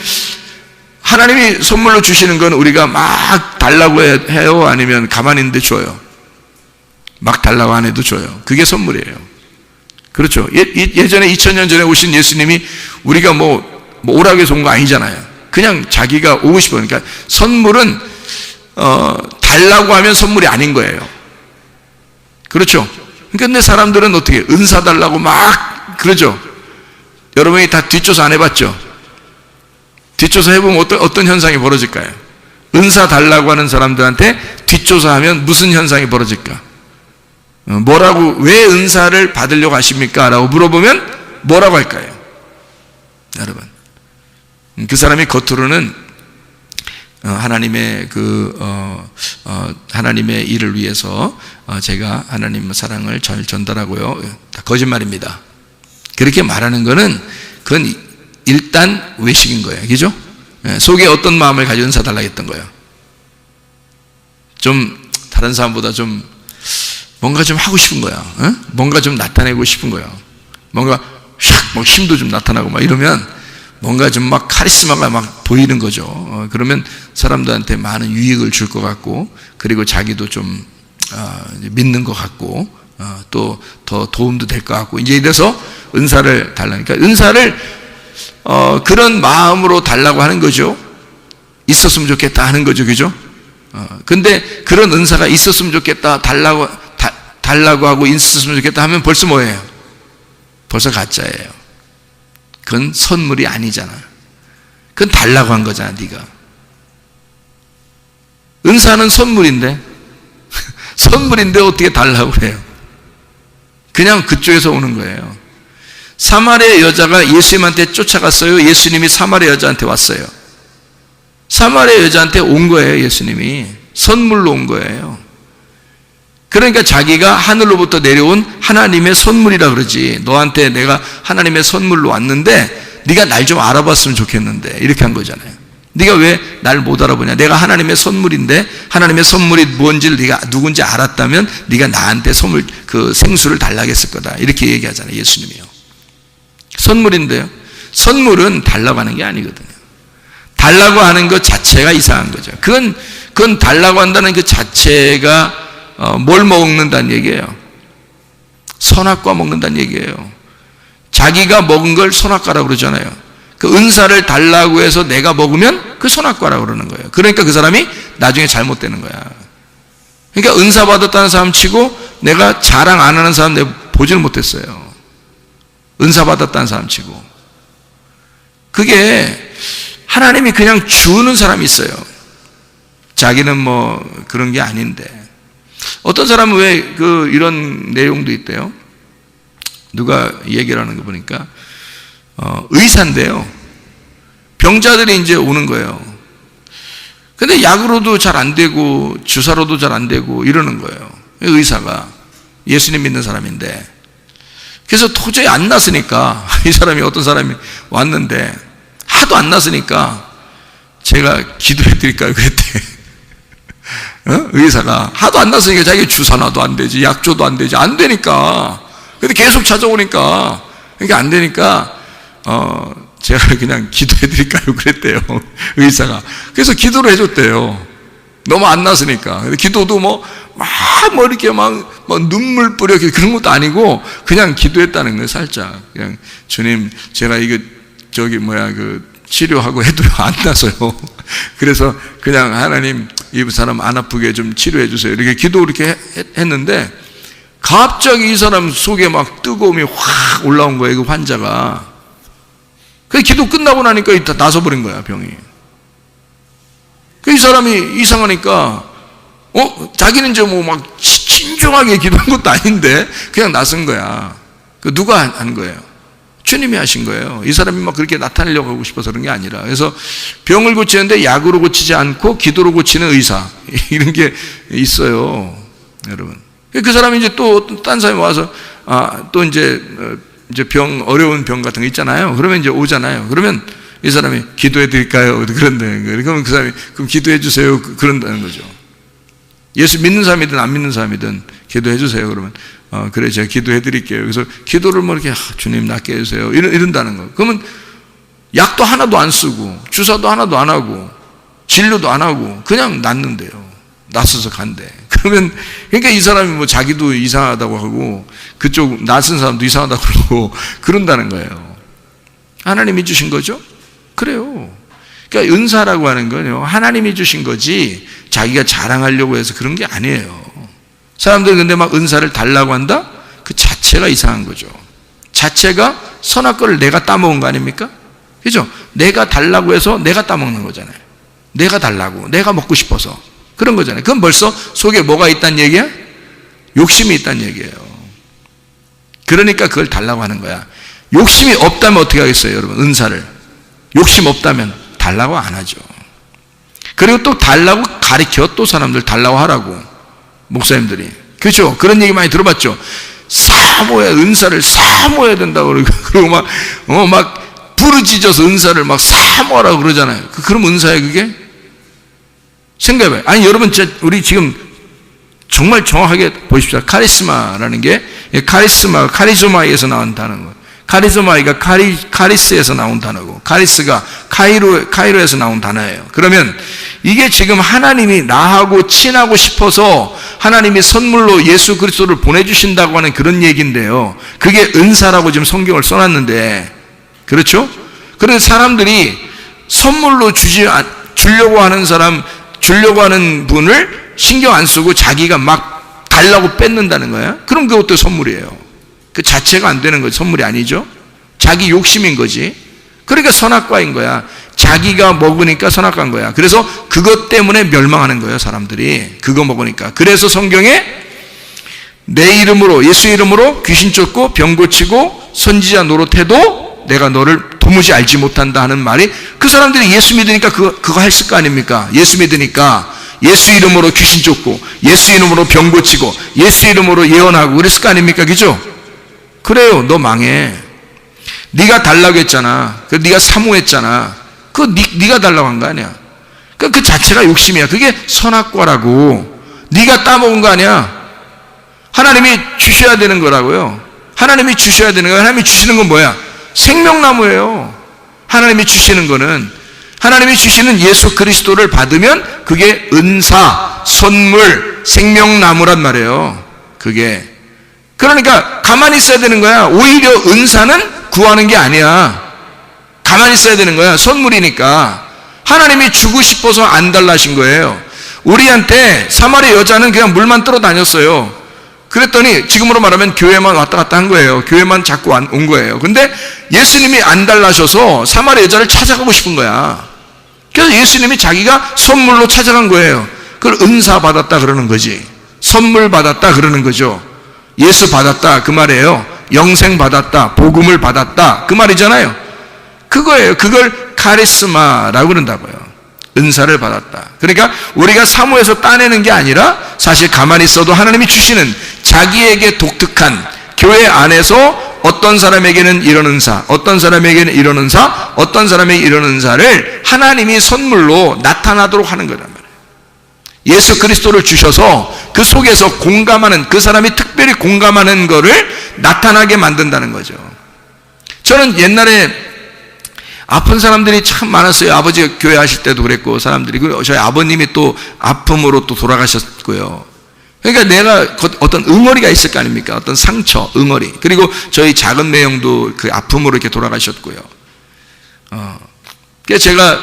하나님이 선물로 주시는 건 우리가 막 달라고 해요? 아니면 가만히 있는데 줘요? 막 달라고 안 해도 줘요. 그게 선물이에요. 그렇죠. 예전에 2000년 전에 오신 예수님이 우리가 뭐 오라고 해서 온 거 아니잖아요. 그냥 자기가 오고 싶어요. 그러니까 선물은 달라고 하면 선물이 아닌 거예요. 그렇죠. 근데 사람들은 어떻게 은사 달라고 막 그러죠. 여러분이 다 뒷조사 안 해봤죠? 뒷조사 해보면 어떤 현상이 벌어질까요? 은사 달라고 하는 사람들한테 뒷조사하면 무슨 현상이 벌어질까? 왜 은사를 받으려고 하십니까? 라고 물어보면 뭐라고 할까요? 여러분, 그 사람이 겉으로는 하나님의 하나님의 일을 위해서 제가 하나님 사랑을 잘 전달하고요. 다 거짓말입니다. 그렇게 말하는 거는 그건 일단 외식인 거예요. 그죠? 속에 어떤 마음을 가지고 은사 달라고 했던 거예요? 좀 다른 사람보다 좀 뭔가 좀 하고 싶은 거야. 뭔가 좀 나타내고 싶은 거야. 뭔가 샥 힘도 좀 나타나고 막 이러면 뭔가 좀 막 카리스마가 막 보이는 거죠. 그러면 사람들한테 많은 유익을 줄 것 같고, 그리고 자기도 좀 믿는 것 같고, 또 더 도움도 될 것 같고, 이제 이래서 은사를 달라니까, 은사를 그런 마음으로 달라고 하는 거죠. 있었으면 좋겠다 하는 거죠, 그죠? 근데 그런 은사가 있었으면 좋겠다, 달라고 하고 있었으면 좋겠다 하면 벌써 뭐예요? 벌써 가짜예요. 그건 선물이 아니잖아. 그건 달라고 한 거잖아, 네가. 은사는 선물인데 선물인데 어떻게 달라고 해요? 그냥 그쪽에서 오는 거예요. 사마리아 여자가 예수님한테 쫓아갔어요? 예수님이 사마리아 여자한테 왔어요? 사마리아 여자한테 온 거예요. 예수님이 선물로 온 거예요. 그러니까 자기가 하늘로부터 내려온 하나님의 선물이라 그러지. 너한테 내가 하나님의 선물로 왔는데 네가 날 좀 알아봤으면 좋겠는데, 이렇게 한 거잖아요. 네가 왜 날 못 알아보냐? 내가 하나님의 선물인데, 하나님의 선물이 뭔지를 네가 누군지 알았다면 네가 나한테 선물, 그 생수를 달라고 했을 거다. 이렇게 얘기하잖아요, 예수님이요. 선물인데요, 선물은 달라고 하는 게 아니거든요. 달라고 하는 것 자체가 이상한 거죠. 그건 달라고 한다는 그 자체가 뭘 먹는다는 얘기예요? 선악과 먹는다는 얘기예요. 자기가 먹은 걸 선악과라고 그러잖아요. 그 은사를 달라고 해서 내가 먹으면 그 선악과라고 그러는 거예요. 그러니까 그 사람이 나중에 잘못되는 거야. 그러니까 은사 받았다는 사람 치고 내가 자랑 안 하는 사람 내가 보지를 못했어요. 은사 받았다는 사람 치고. 그게 하나님이 그냥 주는 사람이 있어요. 자기는 뭐 그런 게 아닌데. 어떤 사람은 왜 이런 내용도 있대요. 누가 얘기를 하는 거 보니까 의사인데요. 병자들이 이제 오는 거예요. 근데 약으로도 잘 안 되고 주사로도 잘 안 되고 이러는 거예요. 의사가 예수님 믿는 사람인데. 그래서 도저히 안 났으니까 이 사람이 어떤 사람이 왔는데 하도 안 났으니까 제가 기도해 드릴까요? 그랬대. 의사가 하도 안 났으니까 자기 주사놔도 안 되지, 약조도 안 되지, 안 되니까. 근데 계속 찾아오니까, 그러니까 안 되니까 제가 그냥 기도해 드릴까요? 그랬대요, 의사가. 그래서 기도를 해줬대요. 너무 안 났으니까. 근데 기도도 뭐 이렇게 막 눈물 뿌려 그런 것도 아니고 그냥 기도했다는 거예요. 살짝 그냥 주님, 제가 이거 치료하고 해도 안 나서요. 그래서 그냥 하나님 이 사람 안 아프게 좀 치료해 주세요. 이렇게 기도 이렇게 했는데 갑자기 이 사람 속에 막 뜨거움이 확 올라온 거예요. 그 환자가. 그 기도 끝나고 나니까 다 나서버린 거야, 병이. 이 사람이 이상하니까 자기는 이제 뭐 막 신중하게 기도한 것도 아닌데 그냥 나선 거야. 누가 한 거예요? 주님이 하신 거예요. 이 사람이 막 그렇게 나타내려고 하고 싶어서 그런 게 아니라. 그래서 병을 고치는데 약으로 고치지 않고 기도로 고치는 의사, 이런 게 있어요, 여러분. 그 사람이 이제 또 딴 사람이 와서 또 이제 어려운 병 같은 거 있잖아요. 그러면 이제 오잖아요. 그러면 이 사람이 기도해 드릴까요? 그런다는 거예요. 그러면 그 사람이 그럼 기도해 주세요. 그런다는 거죠. 예수 믿는 사람이든 안 믿는 사람이든 기도해 주세요. 그러면 그래, 제가 기도해 드릴게요. 그래서 기도를 뭐 이렇게 주님 낫게 해주세요. 이런다는 거. 그러면 약도 하나도 안 쓰고 주사도 하나도 안 하고 진료도 안 하고 그냥 낫는데요. 낫어서 간대. 그러면 그러니까 이 사람이 뭐 자기도 이상하다고 하고 그쪽 낯선 사람도 이상하다고 그러고 그런다는 거예요. 하나님이 주신 거죠? 그래요. 그러니까 은사라고 하는 건요, 하나님이 주신 거지 자기가 자랑하려고 해서 그런 게 아니에요. 사람들은 근데 막 은사를 달라고 한다? 그 자체가 이상한 거죠. 자체가 선악과를 내가 따먹은 거 아닙니까? 그죠? 내가 달라고 해서 내가 따먹는 거잖아요. 내가 달라고, 내가 먹고 싶어서 그런 거잖아요. 그건 벌써 속에 뭐가 있다는 얘기야? 욕심이 있다는 얘기예요. 그러니까 그걸 달라고 하는 거야. 욕심이 없다면 어떻게 하겠어요, 여러분? 은사를 욕심 없다면 달라고 안 하죠. 그리고 또 달라고 가르쳐, 또 사람들 달라고 하라고, 목사님들이. 그렇죠? 그런 얘기 많이 들어봤죠. 사모해야, 은사를 사모해야 된다고 그러고 막 부르짖어서 은사를 막 사모하라고 그러잖아요. 그럼 은사예요, 그게? 생각해봐요. 아니, 여러분, 우리 지금 정말 정확하게 보십시오. 카리스마라는 게, 카리스마에서 나온 단어고, 카리스마이가 카리스에서 나온 단어고, 카리스가 카이로에서 나온 단어예요. 그러면 이게 지금 하나님이 나하고 친하고 싶어서 하나님이 선물로 예수 그리스도를 보내주신다고 하는 그런 얘기인데요. 그게 은사라고 지금 성경을 써놨는데, 그렇죠? 그래서 사람들이 선물로 주려고 하는 사람, 주려고 하는 분을 신경 안 쓰고 자기가 막 달라고 뺏는다는 거야. 그럼 그것도 선물이에요. 그 자체가 안 되는 거지. 선물이 아니죠. 자기 욕심인 거지. 그러니까 선악과인 거야. 자기가 먹으니까 선악과인 거야. 그래서 그것 때문에 멸망하는 거예요, 사람들이. 그거 먹으니까. 그래서 성경에 내 이름으로, 예수 이름으로 귀신 쫓고 병 고치고 선지자 노릇해도 내가 너를 도무지 알지 못한다 하는 말이, 그 사람들이 예수 믿으니까 그거 했을 거 아닙니까? 예수 믿으니까 예수 이름으로 귀신 쫓고 예수 이름으로 병 고치고 예수 이름으로 예언하고 그랬을 거 아닙니까? 그죠? 그래요. 너 망해. 네가 달라고 했잖아. 네가 사모했잖아. 네가 달라고 한 거 아니야. 그 자체가 욕심이야. 그게 선악과라고. 네가 따먹은 거 아니야. 하나님이 주셔야 되는 거라고요. 하나님이 주셔야 되는 거야. 하나님이 주시는 건 뭐야? 생명나무예요. 하나님이 주시는 거는, 하나님이 주시는 예수 그리스도를 받으면 그게 은사, 선물, 생명나무란 말이에요. 그게. 그러니까 가만히 있어야 되는 거야. 오히려 은사는 구하는 게 아니야. 가만히 있어야 되는 거야. 선물이니까. 하나님이 주고 싶어서 안 달라신 거예요. 우리한테 사마리아 여자는 그냥 물만 뜨러 다녔어요. 그랬더니 지금으로 말하면 교회만 왔다 갔다 한 거예요. 교회만 자꾸 온 거예요. 근데 예수님이 안 달라셔서 사마리아 여자를 찾아가고 싶은 거야. 그래서 예수님이 자기가 선물로 찾아간 거예요. 그걸 은사 받았다 그러는 거지. 선물 받았다 그러는 거죠. 예수 받았다 그 말이에요. 영생 받았다, 복음을 받았다 그 말이잖아요. 그거예요. 그걸 카리스마라고 그런다고요. 은사를 받았다. 그러니까 우리가 사모해서 따내는 게 아니라 사실 가만히 있어도 하나님이 주시는 자기에게 독특한, 교회 안에서 어떤 사람에게는 이런 은사, 어떤 사람에게는 이런 은사, 어떤 사람에게 이런 은사를 하나님이 선물로 나타나도록 하는 거란 말이에요. 예수 그리스도를 주셔서 그 속에서 공감하는, 그 사람이 특별히 공감하는 거를 나타나게 만든다는 거죠. 저는 옛날에 아픈 사람들이 참 많았어요. 아버지가 교회 하실 때도 그랬고, 사람들이. 그리고 저희 아버님이 또 아픔으로 또 돌아가셨고요. 그러니까 내가 어떤 응어리가 있을 거 아닙니까? 어떤 상처, 응어리. 그리고 저희 작은 매형도 그 아픔으로 이렇게 돌아가셨고요. 그래서 제가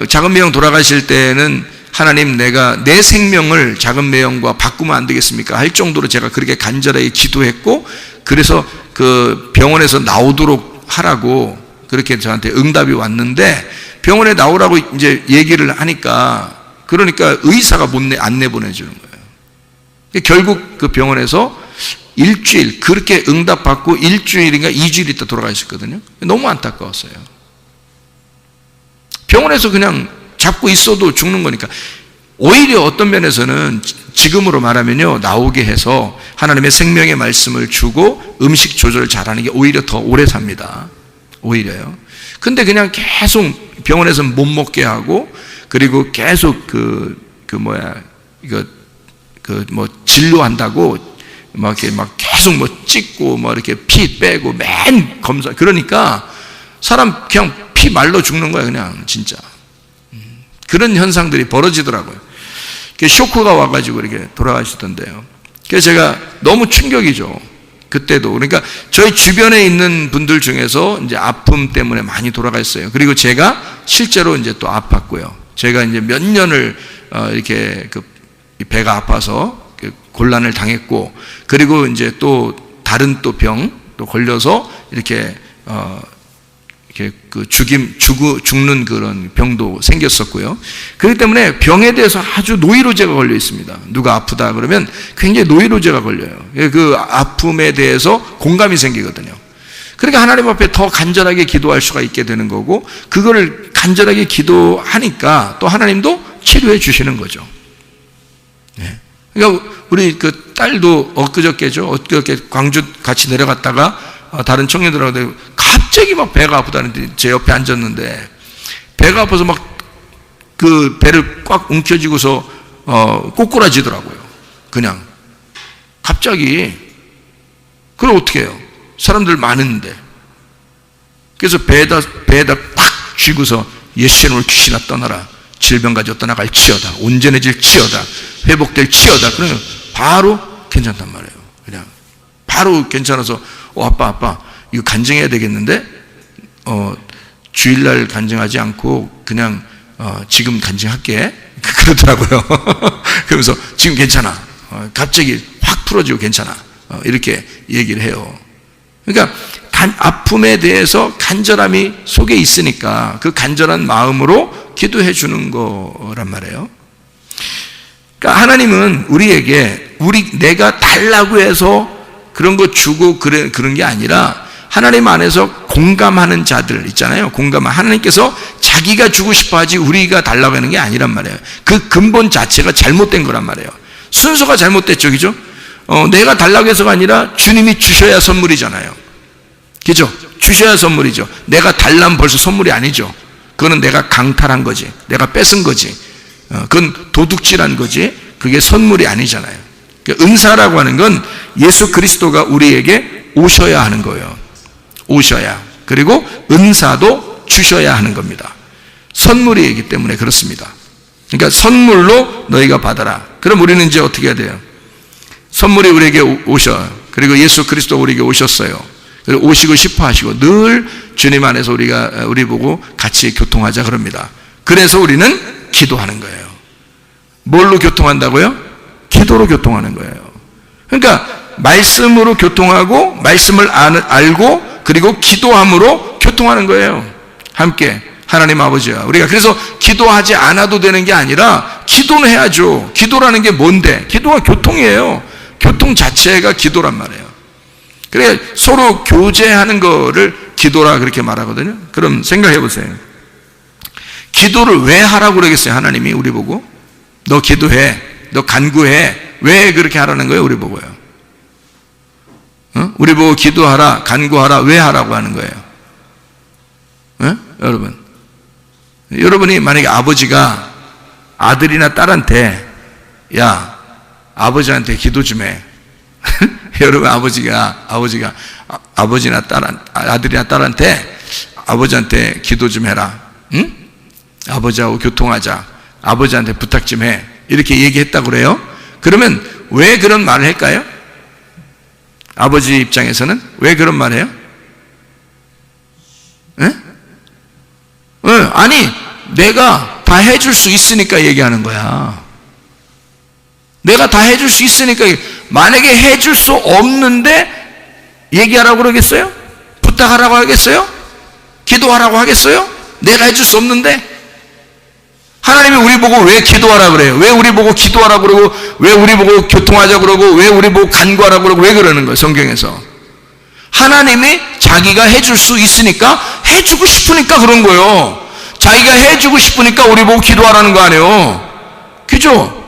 작은 매형 돌아가실 때는 하나님, 내가 내 생명을 작은 매형과 바꾸면 안 되겠습니까? 할 정도로 제가 그렇게 간절하게 기도했고, 그래서 그 병원에서 나오도록 하라고 그렇게 저한테 응답이 왔는데, 병원에 나오라고 이제 얘기를 하니까, 그러니까 의사가 안 내보내주는 거예요. 결국 그 병원에서 일주일, 그렇게 응답받고 일주일인가 2주일 있다 돌아가셨거든요. 너무 안타까웠어요. 병원에서 그냥 잡고 있어도 죽는 거니까. 오히려 어떤 면에서는 지금으로 말하면요, 나오게 해서 하나님의 생명의 말씀을 주고 음식 조절을 잘하는 게 오히려 더 오래 삽니다. 오히려요. 근데 그냥 계속 병원에서 못 먹게 하고, 그리고 계속 진료한다고 막 이렇게 막 계속 찍고 이렇게 피 빼고 맨 검사. 그러니까 사람 그냥 피 말라 죽는 거야, 그냥 진짜. 그런 현상들이 벌어지더라고요. 쇼크가 와가지고 이렇게 돌아가시던데요. 그래서 제가 너무 충격이죠. 그때도. 그러니까 저희 주변에 있는 분들 중에서 이제 아픔 때문에 많이 돌아갔어요. 그리고 제가 실제로 이제 또 아팠고요. 제가 이제 몇 년을 이렇게 배가 아파서 곤란을 당했고, 그리고 이제 또 다른 또 병 또 걸려서 이렇게 죽는 그런 병도 생겼었고요. 그렇기 때문에 병에 대해서 아주 노이로제가 걸려 있습니다. 누가 아프다 그러면 굉장히 노이로제가 걸려요. 그 아픔에 대해서 공감이 생기거든요. 그러니까 하나님 앞에 더 간절하게 기도할 수가 있게 되는 거고, 그거를 간절하게 기도하니까 또 하나님도 치료해 주시는 거죠. 네. 그러니까 우리 그 딸도 엊그저께 광주 같이 내려갔다가 다른 청년들하고 갑자기 막 배가 아프다는데 제 옆에 앉았는데, 배가 아파서 막 그 배를 꽉 움켜쥐고서 꼬꾸라지더라고요. 그냥 갑자기. 그럼 어떻게 해요? 사람들 많은데. 그래서 배에다 팍 쥐고서 예수 이름으로 귀신아 떠나라, 질병 가지고 떠나갈 치여다, 온전해질 치여다, 회복될 치여다. 그러면 바로 괜찮단 말이에요. 그냥 바로 괜찮아서 아빠 이거 간증해야 되겠는데, 주일날 간증하지 않고 그냥 지금 간증할게 그러더라고요. 그러면서 지금 괜찮아, 갑자기 확 풀어지고 괜찮아, 이렇게 얘기를 해요. 그러니까 아픔에 대해서 간절함이 속에 있으니까 그 간절한 마음으로 기도해 주는 거란 말이에요. 그러니까 하나님은 우리에게 내가 달라고 해서 그런 거 주고 그런 게 아니라, 하나님 안에서 공감하는 자들 있잖아요. 하나님께서 자기가 주고 싶어 하지 우리가 달라고 하는 게 아니란 말이에요. 그 근본 자체가 잘못된 거란 말이에요. 순서가 잘못됐죠, 그죠? 내가 달라고 해서가 아니라 주님이 주셔야 선물이잖아요. 그죠? 주셔야 선물이죠. 내가 달라면 벌써 선물이 아니죠. 그거는 내가 강탈한 거지, 내가 뺏은 거지, 그건 도둑질한 거지, 그게 선물이 아니잖아요. 은사라고 하는 건 예수 그리스도가 우리에게 오셔야 하는 거예요. 오셔야. 그리고 은사도 주셔야 하는 겁니다. 선물이기 때문에 그렇습니다. 그러니까 선물로 너희가 받아라. 그럼 우리는 이제 어떻게 해야 돼요? 선물이 우리에게 오셔. 그리고 예수 그리스도 우리에게 오셨어요. 그리고 오시고 싶어 하시고 늘 주님 안에서 우리 보고 같이 교통하자 그럽니다. 그래서 우리는 기도하는 거예요. 뭘로 교통한다고요? 기도로 교통하는 거예요. 그러니까 말씀으로 교통하고 말씀을 알고 그리고 기도함으로 교통하는 거예요. 함께 하나님 아버지와 우리가 그래서 기도하지 않아도 되는 게 아니라 기도는 해야죠. 기도라는 게 뭔데? 기도가 교통이에요. 교통 자체가 기도란 말이에요. 그래 서로 교제하는 거를 기도라 그렇게 말하거든요. 그럼 생각해 보세요. 기도를 왜 하라고 그러겠어요? 하나님이 우리 보고 너 기도해, 너 간구해. 왜 그렇게 하라는 거예요? 우리 보고요. 우리 보고 기도하라, 간구하라. 왜 하라고 하는 거예요? 여러분이 만약에 아버지가 아들이나 딸한테 야 아버지한테 기도 좀 해. 여러분 아버지나 아들이나 딸한테 아버지한테 기도 좀 해라. 응? 아버지하고 교통하자. 아버지한테 부탁 좀 해. 이렇게 얘기했다고 그래요. 그러면 왜 그런 말을 할까요? 아버지 입장에서는 왜 그런 말을 해요? 아니 내가 다 해줄 수 있으니까 얘기하는 거야. 내가 다 해줄 수 있으니까. 만약에 해줄 수 없는데 얘기하라고 그러겠어요? 부탁하라고 하겠어요? 기도하라고 하겠어요? 내가 해줄 수 없는데? 하나님이 우리 보고 왜 기도하라 그래요? 왜 우리 보고 기도하라 그러고 왜 우리 보고 교통하자 그러고 왜 우리 보고 간구하라 그러고 왜 그러는 거예요? 성경에서 하나님이 자기가 해줄 수 있으니까 해주고 싶으니까 그런 거예요. 자기가 해주고 싶으니까 우리 보고 기도하라는 거 아니에요. 그죠?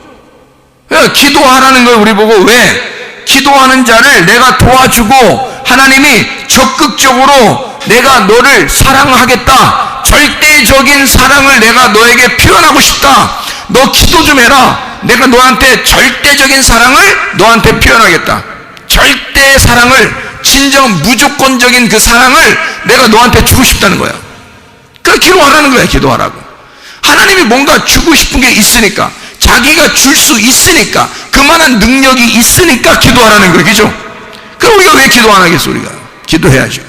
기도하라는 거예요. 우리 보고 왜? 기도하는 자를 내가 도와주고 하나님이 적극적으로 내가 너를 사랑하겠다. 절대적인 사랑을 내가 너에게 표현하고 싶다. 너 기도 좀 해라. 내가 너한테 절대적인 사랑을 너한테 표현하겠다. 절대 사랑을 진정 무조건적인 그 사랑을 내가 너한테 주고 싶다는 거야. 그러니까 기도하라는 거야. 기도하라고. 하나님이 뭔가 주고 싶은 게 있으니까 자기가 줄 수 있으니까 그만한 능력이 있으니까 기도하라는 거예요. 그죠? 그럼 우리가 왜 기도 안 하겠어? 우리가 기도해야죠.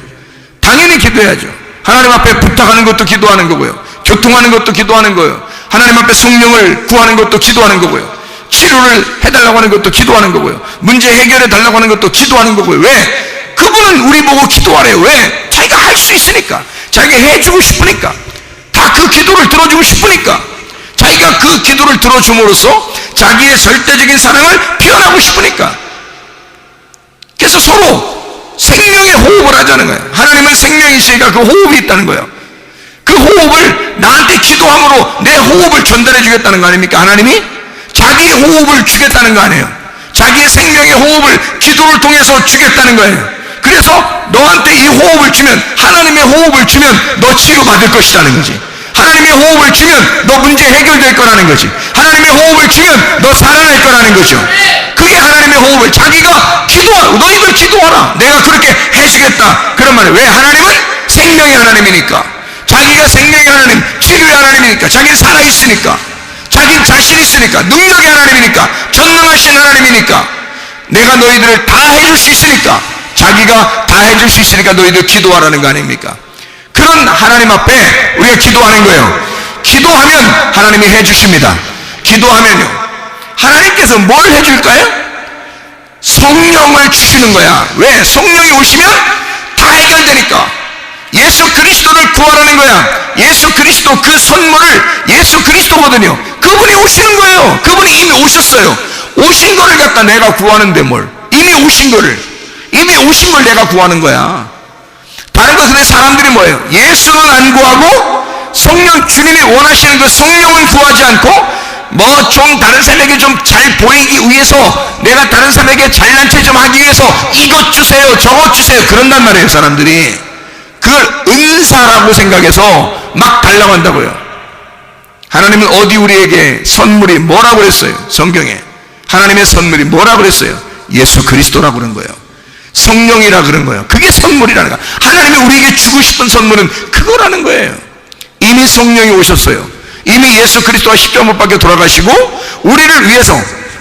당연히 기도해야죠. 하나님 앞에 부탁하는 것도 기도하는 거고요. 교통하는 것도 기도하는 거예요. 하나님 앞에 성령을 구하는 것도 기도하는 거고요. 치료를 해달라고 하는 것도 기도하는 거고요. 문제 해결해 달라고 하는 것도 기도하는 거고요. 왜? 그분은 우리 보고 기도하래요. 왜? 자기가 할 수 있으니까. 자기가 해주고 싶으니까. 다 그 기도를 들어주고 싶으니까. 자기가 그 기도를 들어줌으로써 자기의 절대적인 사랑을 표현하고 싶으니까. 그래서 서로 생명의 호흡을 하자는 거예요. 하나님은 생명이시니까 그 호흡이 있다는 거예요. 그 호흡을 나한테 기도함으로 내 호흡을 전달해 주겠다는 거 아닙니까? 하나님이 자기의 호흡을 주겠다는 거 아니에요. 자기의 생명의 호흡을 기도를 통해서 주겠다는 거예요. 그래서 너한테 이 호흡을 주면, 하나님의 호흡을 주면 너 치료받을 것이라는 거지. 하나님의 호흡을 주면 너 문제 해결될 거라는 거지. 하나님의 호흡을 주면 너 살아날 거라는 거죠. 그게 하나님의 호흡을. 자기가 기도하라. 너희들 기도하라. 내가 그렇게 해주겠다. 그런 말이에요. 왜? 하나님은 생명의 하나님이니까. 자기가 생명의 하나님, 치료의 하나님이니까. 자기는 살아있으니까. 자기는 자신 있으니까. 능력의 하나님이니까. 전능하신 하나님이니까. 내가 너희들을 다 해줄 수 있으니까. 자기가 다 해줄 수 있으니까 너희들 기도하라는 거 아닙니까? 그런 하나님 앞에 우리가 기도하는 거예요. 기도하면 하나님이 해주십니다. 기도하면요, 하나님께서 뭘 해줄까요? 성령을 주시는 거야. 왜? 성령이 오시면 다 해결되니까. 예수 그리스도를 구하라는 거야. 예수 그리스도, 그 선물을 예수 그리스도거든요. 그분이 오시는 거예요. 그분이 이미 오셨어요. 오신 거를 갖다 내가 구하는데 뭘. 이미 오신 걸 내가 구하는 거야. 다른 것은 사람들이 뭐예요? 예수는 안 구하고 성령, 주님이 원하시는 그 성령은 구하지 않고 뭐 좀 다른 사람에게 좀 잘 보이기 위해서, 내가 다른 사람에게 잘난 체 좀 하기 위해서 이것 주세요 저것 주세요 그런단 말이에요. 사람들이 그걸 은사라고 생각해서 막 달라고 한다고요. 하나님은 어디 우리에게 선물이 뭐라고 그랬어요? 성경에 하나님의 선물이 뭐라고 그랬어요? 예수 그리스도라고 그런 거예요. 성령이라 그런 거예요. 그게 선물이라는 거예요. 하나님이 우리에게 주고 싶은 선물은 그거라는 거예요. 이미 성령이 오셨어요. 이미 예수 그리스도가 십자가 못 박혀 돌아가시고 우리를 위해서,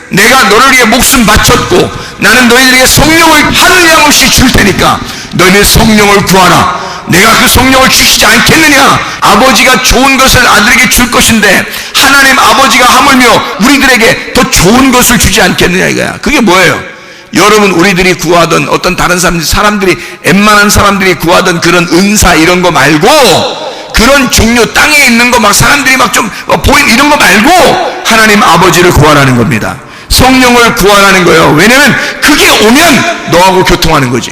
내가 너를 위해 목숨 바쳤고 나는 너희들에게 성령을 한량없이 줄 테니까 너희는 성령을 구하라. 내가 그 성령을 주시지 않겠느냐. 아버지가 좋은 것을 아들에게 줄 것인데 하나님 아버지가 하물며 우리들에게 더 좋은 것을 주지 않겠느냐 이거야. 그게 뭐예요? 여러분, 우리들이 구하던 어떤 다른 사람들이 웬만한 사람들이 구하던 그런 은사 이런 거 말고, 그런 종류 땅에 있는 거 막 사람들이 막 좀 보인 이런 거 말고 하나님 아버지를 구하라는 겁니다. 성령을 구하라는 거예요. 왜냐면 그게 오면 너하고 교통하는 거지.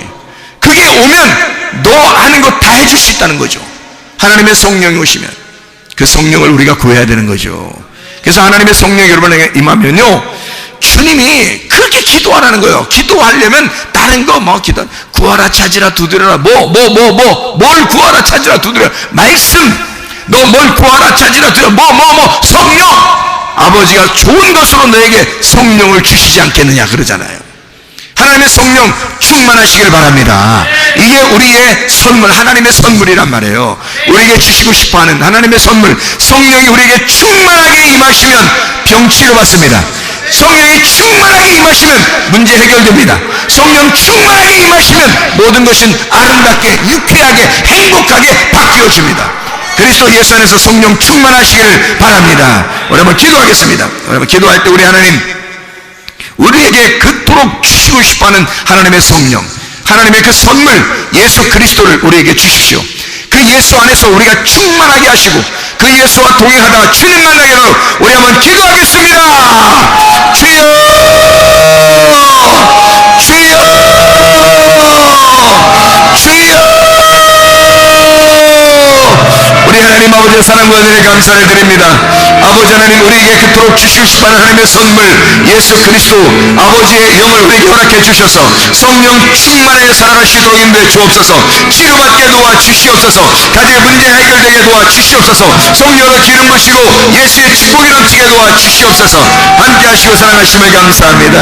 그게 오면 너 하는 거 다 해줄 수 있다는 거죠. 하나님의 성령이 오시면 그 성령을 우리가 구해야 되는 거죠. 그래서 하나님의 성령이 여러분에게 임하면요, 주님이 그렇게 기도하라는 거예요. 기도하려면 다른 거 뭐 기도, 구하라 찾으라 두드려라, 뭘 구하라 찾으라 두드려라, 말씀, 너 뭘 구하라 찾으라 두드려라, 성령. 아버지가 좋은 것으로 너에게 성령을 주시지 않겠느냐 그러잖아요. 하나님의 성령 충만하시길 바랍니다. 이게 우리의 선물, 하나님의 선물이란 말이에요. 우리에게 주시고 싶어하는 하나님의 선물, 성령이 우리에게 충만하게 임하시면 병 치료받습니다. 성령이 충만하게 임하시면 문제 해결됩니다. 성령 충만하게 임하시면 모든 것은 아름답게, 유쾌하게, 행복하게 바뀌어집니다. 그리스도 예수 안에서 성령 충만하시길 바랍니다. 우리 한번 기도하겠습니다. 여러분, 기도할 때 우리 하나님, 우리에게 그토록 주시고 싶어하는 하나님의 성령, 하나님의 그 선물 예수 그리스도를 우리에게 주십시오. 그 예수 안에서 우리가 충만하게 하시고 그 예수와 동행하다가 주님 만나게 하도록 우리 한번 기도하겠습니다. 주여, 주여, 주여. 우리 하나님 아버지의 사랑과 은혜에 감사를 드립니다. 아버지 하나님, 우리에게 그토록 주시고 싶어하는 하나님의 선물 예수 그리스도 아버지의 영을 우리에게 허락해 주셔서 성령 충만하게 살아가시도록 인도해 주옵소서. 치료받게 도와 주시옵소서. 가정의 문제 해결되게 도와 주시옵소서. 성령으로 기름 부시고 예수의 축복이 넘치게 도와 주시옵소서. 함께 하시고 사랑하심을 감사합니다.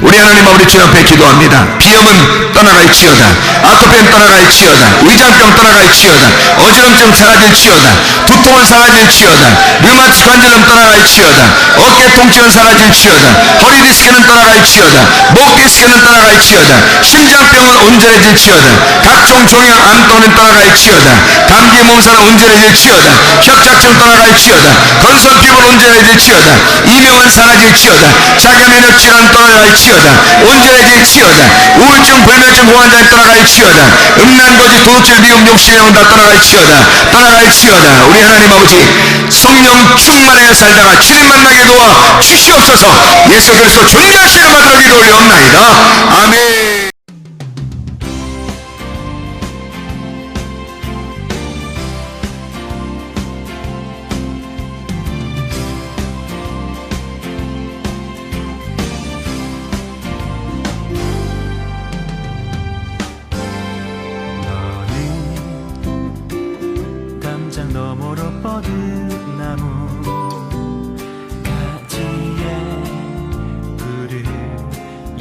우리 하나님 아버지 주 앞에 기도합니다. 비염은 떠나갈지어다, 아토피는 떠나갈지어다, 위장병 떠나갈지어다, 어지럼증 사라질지어다, 두통은 사라질지어다, 류마티스 관절염 떠나갈지어다, 어깨 통증은 사라질지어다, 허리 디스크는 떠나갈지어다, 목 디스크는 떠나갈지어다, 심장병은 온전해질지어다, 각종 종양 암도는 떠나갈지어다, 감기 몸살은 온전해질지어다, 협착증 떠나갈지어다, 건선 피부는 온전해질지어다, 이명은 사라질지어다, 자가 면역 질환 떠나갈지어다, 온전해질지어다, 우울증, 불면증, 고환장이 떠나갈지어다, 음란거지, 도둑질, 미움, 욕심, 영혼 다 떠나갈지어다, 떠나갈지어다. 우리 하나님 아버지, 성령 충만하여 살다가 주님 만나게 도와 주시옵소서. 예수 그리스도 존귀하신 이름으로 기도 올려옵나이다. 아멘.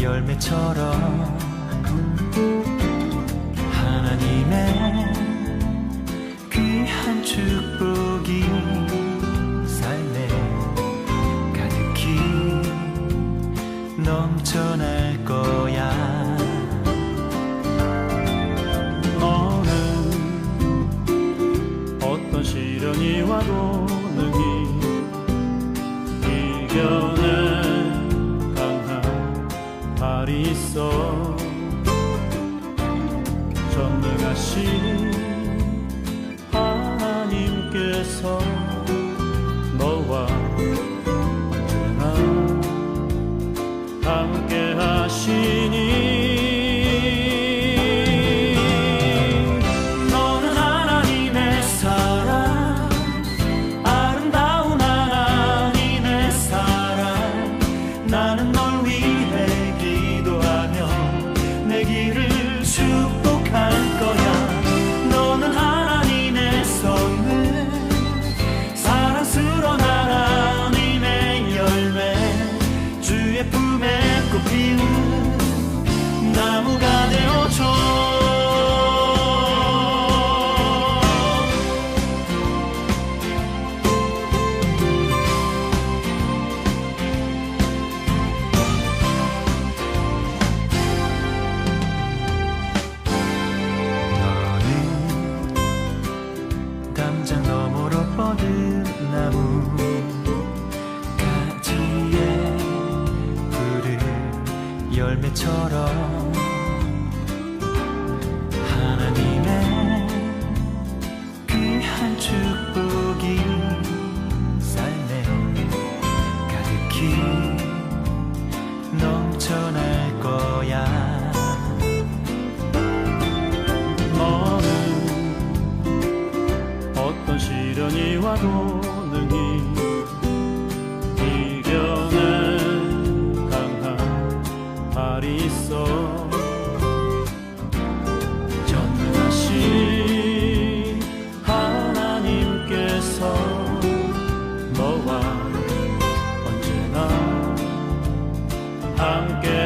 열매처럼 하나님의 귀한 축복이 삶에 가득히 넘쳐날 거야. 너는 어떤 시련이 와도 능히 이겨내 발이 있어. 전능하신 하나님께서 너와 언제나 함께 하시니 너는 하나님의 사랑, 아름다운 하나님의 사랑. 나는 널 위해 내 길을 축복할 거야. 열매처럼 하나님의 귀한 축복이 삶에 가득히 넘쳐날 거야. 너는 어떤 시련이 와도 능히 이겨낼 강한 발이 있어. 전능하신 하나님께서 너와 언제나 함께